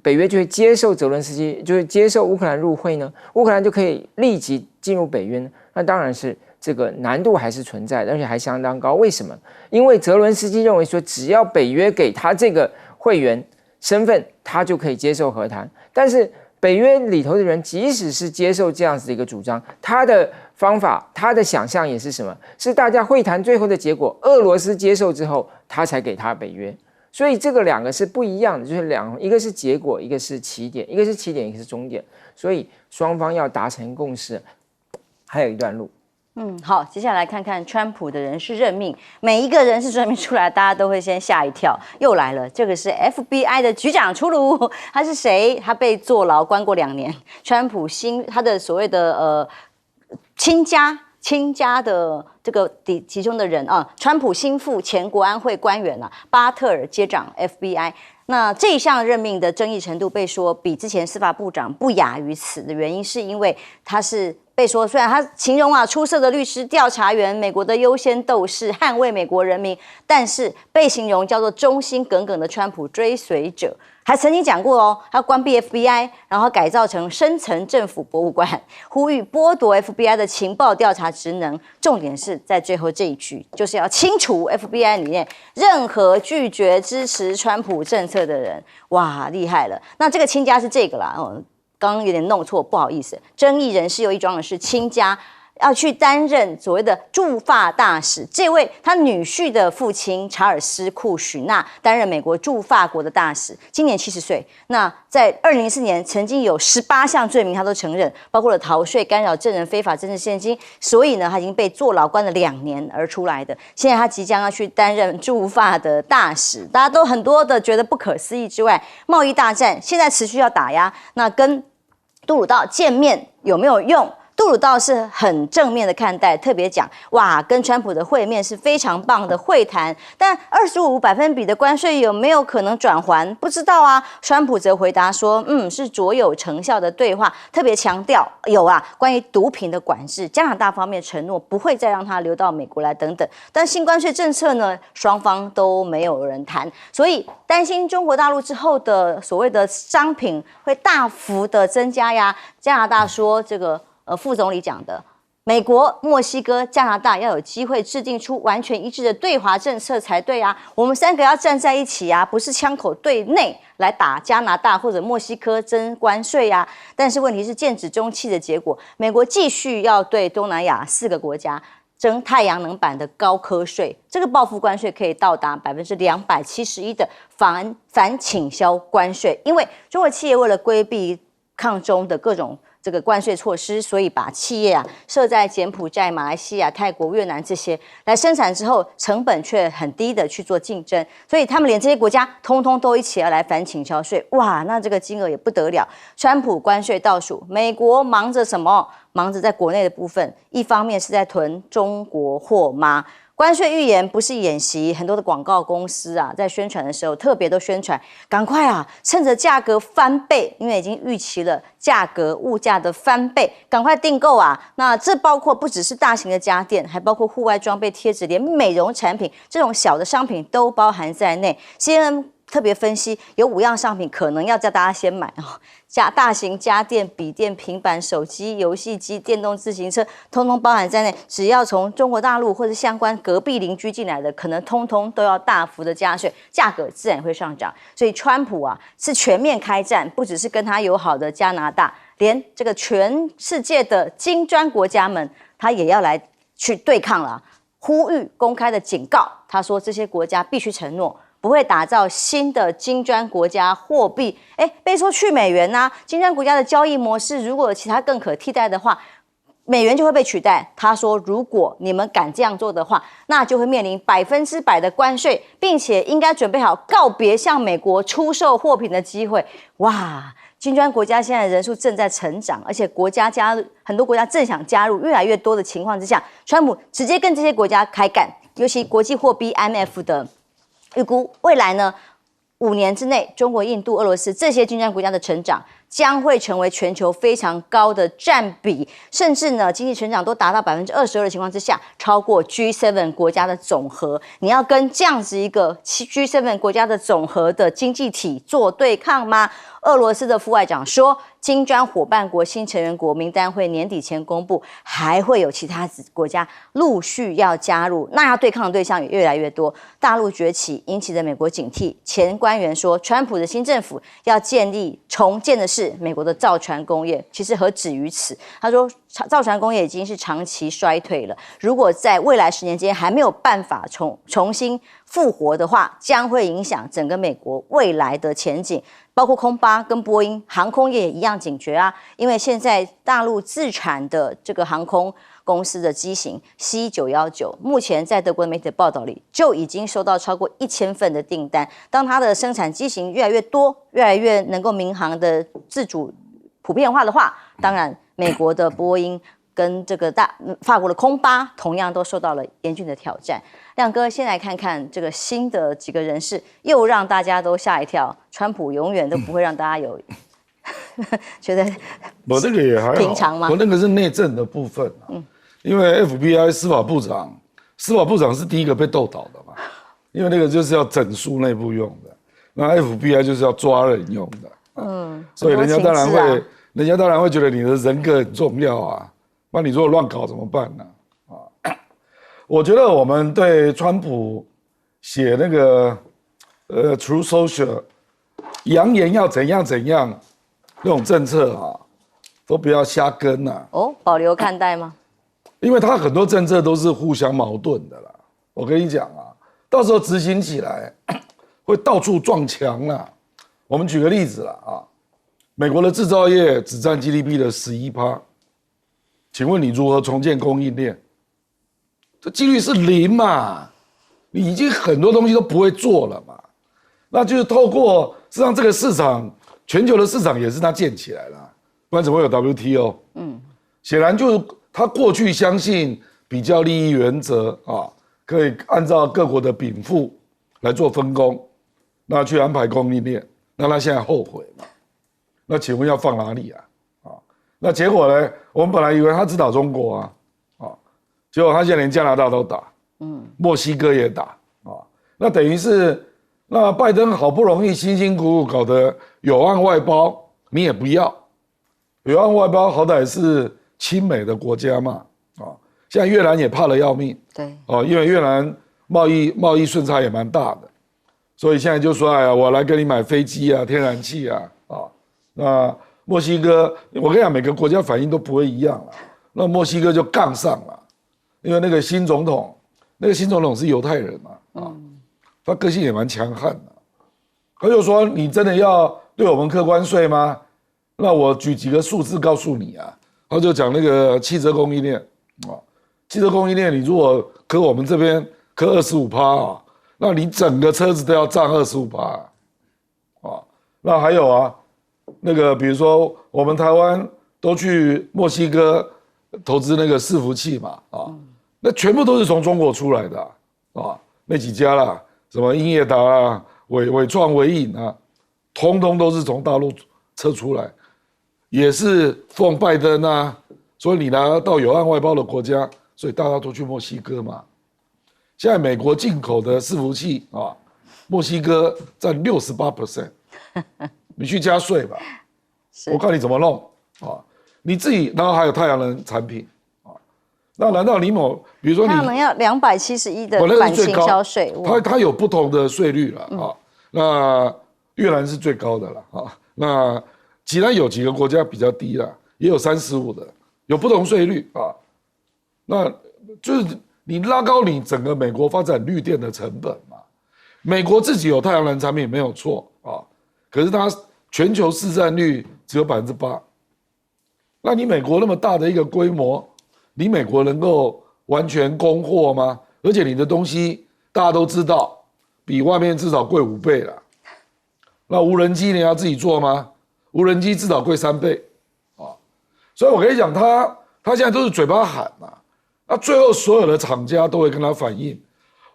H: 北约就会接受泽伦斯基，就会接受乌克兰入会呢？乌克兰就可以立即进入北约呢？那当然是这个难度还是存在的，而且还相当高。为什么？因为泽伦斯基认为说，只要北约给他这个会员身份，他就可以接受和谈。但是北约里头的人，即使是接受这样子的一个主张，他的方法，他的想象也是什么？是大家会谈最后的结果，俄罗斯接受之后，他才给他北约。所以这个两个是不一样的，就是一个是结果，一个是起点，一个是起点，一个是终点。所以双方要达成共识，还有一段路。
E: 好，接下来看看川普的人事任命，每一个人事任命出来，大家都会先吓一跳。又来了，这个是 FBI 的局长出炉，他是谁？他被坐牢关过2年。川普他的所谓的亲家的这个其中的人啊，川普心腹前国安会官员巴特尔接掌 FBI。那这一项任命的争议程度被说比之前司法部长不亚于此的原因，是因为他是被说，虽然他形容出色的律师、调查员、美国的优先斗士、捍卫美国人民，但是被形容叫做忠心耿耿的川普追随者。还曾经讲过他关闭 FBI， 然后改造成深层政府博物馆，呼吁剥夺 FBI 的情报调查职能。重点是在最后这一句，就是要清除 FBI 里面任何拒绝支持川普政策的人。哇，厉害了！那这个亲家是这个啦，刚刚有点弄错，不好意思。争议人士又一桩的是亲家要去担任所谓的驻法大使，这位他女婿的父亲查尔斯·库许纳担任美国驻法国的大使，今年70岁。那在2004年曾经有18项罪名他都承认，包括了逃税、干扰证人、非法政治现金，所以呢他已经被坐牢关了2年而出来的。现在他即将要去担任驻法的大使，大家都很多的觉得不可思议之外，贸易大战现在持续要打压，那跟杜鲁道见面有没有用？杜鲁道是很正面的看待，特别讲哇，跟川普的会面是非常棒的会谈，但25%的关税有没有可能转圜？不知道啊。川普则回答说，是卓有成效的对话，特别强调有关于毒品的管制，加拿大方面承诺不会再让它流到美国来等等。但新关税政策呢，双方都没有人谈，所以担心中国大陆之后的所谓的商品会大幅的增加呀。加拿大说这个。副总理讲的，美国、墨西哥、加拿大要有机会制定出完全一致的对华政策才对啊！我们3个要站在一起啊，不是枪口对内来打加拿大或者墨西哥征关税啊。但是问题是剑指中期的结果，美国继续要对东南亚4个国家征太阳能板的高科税，这个报复关税可以到达271%的反倾销关税，因为中国企业为了规避抗中的各种这个关税措施，所以把企业设在柬埔寨、马来西亚、泰国、越南这些来生产之后，成本却很低的去做竞争，所以他们连这些国家通通都一起要来反倾销税，哇，那这个金额也不得了。川普关税倒数，美国忙着什么？忙着在国内的部分，一方面是在囤中国货吗？关税预言不是演习，很多的广告公司在宣传的时候特别都宣传，赶快趁着价格翻倍，因为已经预期了物价的翻倍，赶快订购那这包括不只是大型的家电，还包括户外装备、贴纸，连美容产品这种小的商品都包含在内。CNN特别分析，有5样商品可能要叫大家先买大型家电、笔电、平板、手机、游戏机、电动自行车，通通包含在内。只要从中国大陆或者相关隔壁邻居进来的，可能通通都要大幅的加税，价格自然会上涨。所以川普是全面开战，不只是跟他友好的加拿大，连这个全世界的金砖国家们，他也要来去对抗了。呼吁公开的警告，他说这些国家必须承诺不会打造新的金砖国家货币，被说去美元金砖国家的交易模式如果有其他更可替代的话，美元就会被取代。他说，如果你们敢这样做的话，那就会面临100%的关税，并且应该准备好告别向美国出售货品的机会。哇！金砖国家现在人数正在成长，而且很多国家正想加入，越来越多的情况之下，川普直接跟这些国家开干。尤其国际货币 IMF 的预估，未来呢5年之内，中国、印度、俄罗斯这些金砖国家的成长将会成为全球非常高的占比，甚至呢经济成长都达到22%的情况之下，超过 G7 国家的总和。你要跟这样子一个 G7 国家的总和的经济体做对抗吗？俄罗斯的副外长说，金砖伙伴国新成员国名单会年底前公布，还会有其他国家陆续要加入，那要对抗的对象也越来越多。大陆崛起引起的美国警惕，前官员说，川普的新政府要重建的是美国的造船工业，其实何止于此？他说，造船工业已经是长期衰退了，如果在未来10年间还没有办法重新复活的话，将会影响整个美国未来的前景。包括空巴跟波音航空业也一样警觉啊，因为现在大陆自产的这个航空公司的机型 C919，目前在德国媒体的报道里就已经收到超过1000份的订单。当它的生产机型越来越多，越来越能够民航的自主普遍化的话，当然美国的波音跟这个法国的空巴同样都受到了严峻的挑战。亮哥，先来看看这个新的几个人士，又让大家都吓一跳。川普永远都不会让大家有觉得
F: 我这个也还好
E: 平常吗？
F: 我那个是内政的部分因为 FBI 司法部长是第一个被斗倒的嘛，因为那个就是要整肃内部用的，那 FBI 就是要抓人用的，所以人家当然会觉得你的人格很重要啊，那你如果乱搞怎么办呢？我觉得我们对川普写那个True Social 扬言要怎样怎样那种政策都不要瞎跟
E: 保留看待吗？
F: 因为他很多政策都是互相矛盾的啦。我跟你讲到时候执行起来会到处撞墙啦。我们举个例子啦美国的制造业只占 GDP 的11%，请问你如何重建供应链？这几率是0嘛，你已经很多东西都不会做了嘛，那就是透过实际上这个市场，全球的市场也是他建起来了，不然怎么会有 WTO？显然就是他过去相信比较利益原则可以按照各国的禀赋来做分工，那去安排供应链，那他现在后悔嘛？那请问要放哪里那结果呢？我们本来以为他只打中国结果他现在连加拿大都打，墨西哥也打那等于是那拜登好不容易辛辛苦苦搞的友岸外包，你也不要，友岸外包好歹是亲美的国家嘛现在越南也怕得要命，
E: 对
F: 因为越南贸易顺差也蛮大的，所以现在就说我来跟你买飞机天然气那墨西哥，我跟你讲，每个国家反应都不会一样了，那墨西哥就杠上了。因为那个新总统是犹太人嘛他个性也蛮强悍的，他就说你真的要对我们课关税吗？那我举几个数字告诉你他就讲那个汽车供应链汽车供应链你如果课我们这边课25%那你整个车子都要占25%那还有那个比如说我们台湾都去墨西哥投资那个伺服器嘛那全部都是从中国出来的那几家啦，什么英业达伟创、伟影通通都是从大陆撤出来，也是奉拜登所以你拿到友岸外包的国家，所以大家都去墨西哥嘛。现在美国进口的伺服器墨西哥占68%，你去加税吧，我看你怎么弄你自己，然后还有太阳能产品。那难道比如说你太阳
E: 能要271的反倾销税，
F: 它有不同的税率了那越南是最高的了那既然有几个国家比较低了，也有35的，有不同税率那就是你拉高你整个美国发展绿电的成本嘛。美国自己有太阳能产品没有错可是它全球市占率只有8%。那你美国那么大的一个规模你美国能够完全供货吗？而且你的东西大家都知道，比外面至少贵5倍了。那无人机你要自己做吗？无人机至少贵3倍，所以我跟你讲，他现在都是嘴巴喊嘛，那最后所有的厂家都会跟他反映，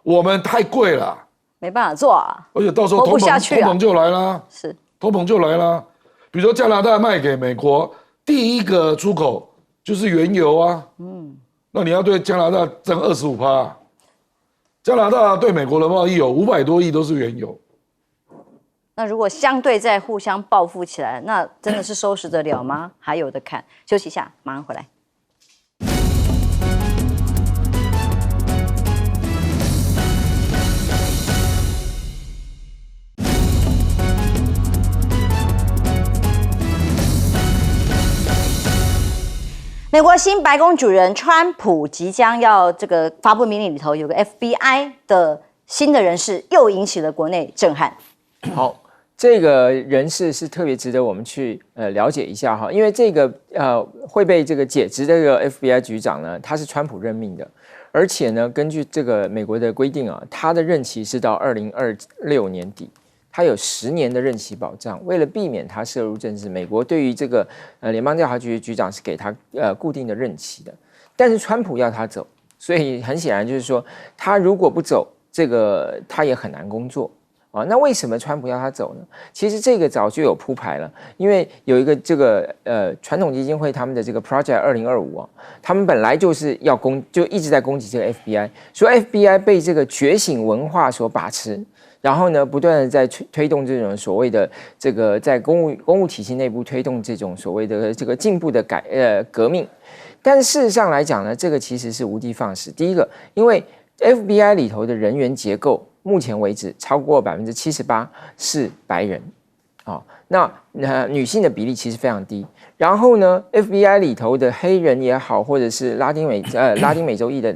F: 我们太贵了，
E: 没办法做啊，
F: 而且到时候通膨就来啦，
E: 是
F: 通膨就来啦。比如说加拿大卖给美国第一个出口就是原油啊，那你要对加拿大征25%，加拿大对美国的贸易有500多亿都是原油。
E: 那如果相对再互相报复起来，那真的是收拾得了吗？还有的看。休息一下，马上回来。美国新白宫主人川普即将要发布命令，里头有个 FBI 的新的人士，又引起了国内震撼。
H: 好。这个人士是特别值得我们去了解一下哈，因为这个会被这个解职的这个 FBI 局长呢，他是川普任命的，而且呢，根据这个美国的规定啊，他的任期是到2026年底，他有10年的任期保障。为了避免他涉入政治，美国对于这个联邦调查局局长是给他固定的任期的，但是川普要他走，所以很显然就是说，他如果不走，这个他也很难工作。那为什么川普要他走呢？其实这个早就有铺排了，因为有一个这个传统基金会他们的这个 Project 2025他们本来就是要就一直在攻击这个 FBI， 说 FBI 被这个觉醒文化所把持，然后呢不断的在推动这种所谓的这个在公务体系内部推动这种所谓的这个进步的革命，但是事实上来讲呢，这个其实是无的放矢。第一个，因为 FBI 里头的人员结构。目前为止，超过78%是白人，那女性的比例其实非常低。然后呢 ，FBI 里头的黑人也好，或者是拉丁美洲裔的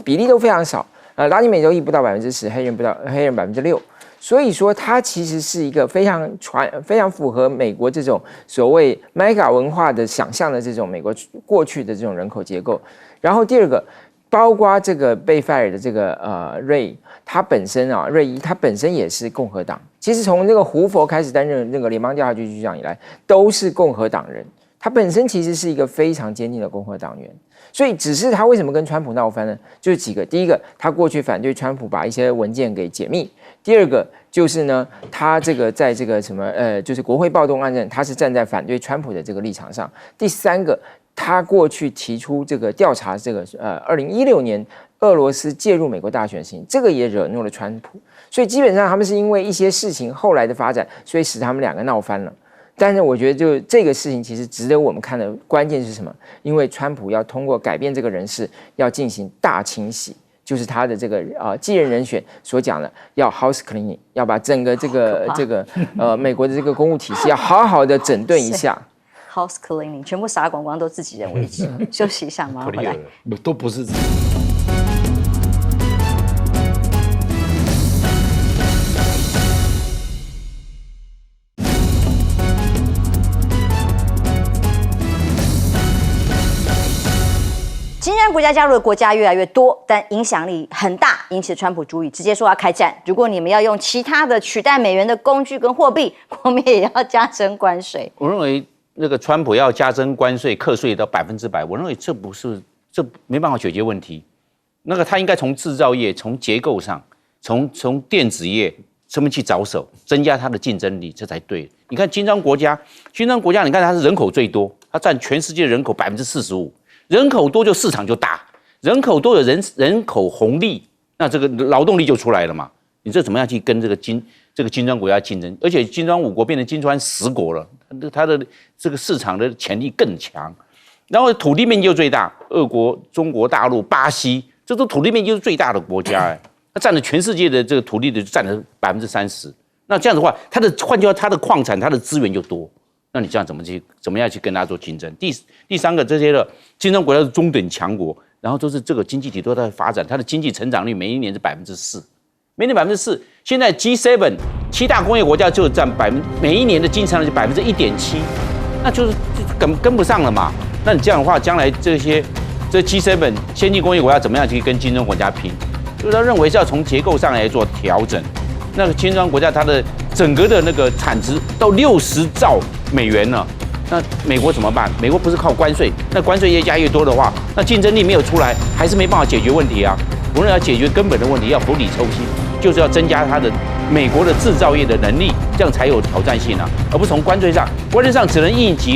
H: 比例都非常少。拉丁美洲裔不到10%，黑人6%。所以说，它其实是一个非常符合美国这种所谓 mega 文化的想象的这种美国过去的这种人口结构。然后第二个。包括这个被 fire 的这个瑞，他本身瑞伊他本身也是共和党。其实从那个胡佛开始担任那个联邦调查局局长以来，都是共和党人。他本身其实是一个非常坚定的共和党员。所以只是他为什么跟川普闹翻呢？就是几个，第一个，他过去反对川普把一些文件给解密；第二个就是呢，他这个在这个就是国会暴动案件，他是站在反对川普的这个立场上；第三个。他过去提出这个调查2016年俄罗斯介入美国大选的事情，这个也惹怒了川普，所以基本上他们是因为一些事情后来的发展，所以使他们两个闹翻了。但是我觉得就这个事情其实值得我们看的关键是什么？因为川普要通过改变这个人事，要进行大清洗，就是他的这个继任人选所讲的要 house cleaning， 要把整个美国的这个公务体系要好好的整顿一下。
E: House cleaning， 全部撒光光都自己人为止。休息一下，马上回来。
F: 都不是。
E: 既然国家加入的国家越来越多，但影响力很大，因此川普主意直接说要开战。如果你们要用其他的取代美元的工具跟货币，国民也要加征关税。
G: 我认为。那个川普要加征关税、课税到100%，我认为这没办法解决问题。那个他应该从制造业、从结构上、从电子业上面去着手，增加它的竞争力，这才对。你看金砖国家，你看它是人口最多，它占全世界人口45%，人口多就市场就大，人口多有人口红利，那这个劳动力就出来了嘛。你这怎么样去跟这个金砖国家竞争？而且金砖5国变成金砖10国了，它的这个市场的潜力更强。然后土地面积又最大，俄国、中国大陆、巴西，这都土地面积是最大的国家它占了全世界的这个土地的占了30%。那这样的话，换句话，它的矿产、它的资源就多。那你这样怎么样去跟它做竞争？第三个，这些的金砖国家是中等强国，然后都是这个经济体都在发展，它的经济成长率每一年是4%。每年4%，现在 G7 7大工业国家就占每一年的经济成长率1.7%，那就是跟不上了嘛。那你这样的话，将来这些这 G7 先进工业国家怎么样去跟竞争国家拼？就是他认为是要从结构上来做调整。那个新庄国家它的整个的那个产值到60兆美元呢，那美国怎么办？美国不是靠关税，那关税越加越多的话，那竞争力没有出来，还是没办法解决问题啊。无论要解决根本的问题，要釜底抽薪，就是要增加它的美国的制造业的能力，这样才有挑战性啊，而不是从关税上只能应急。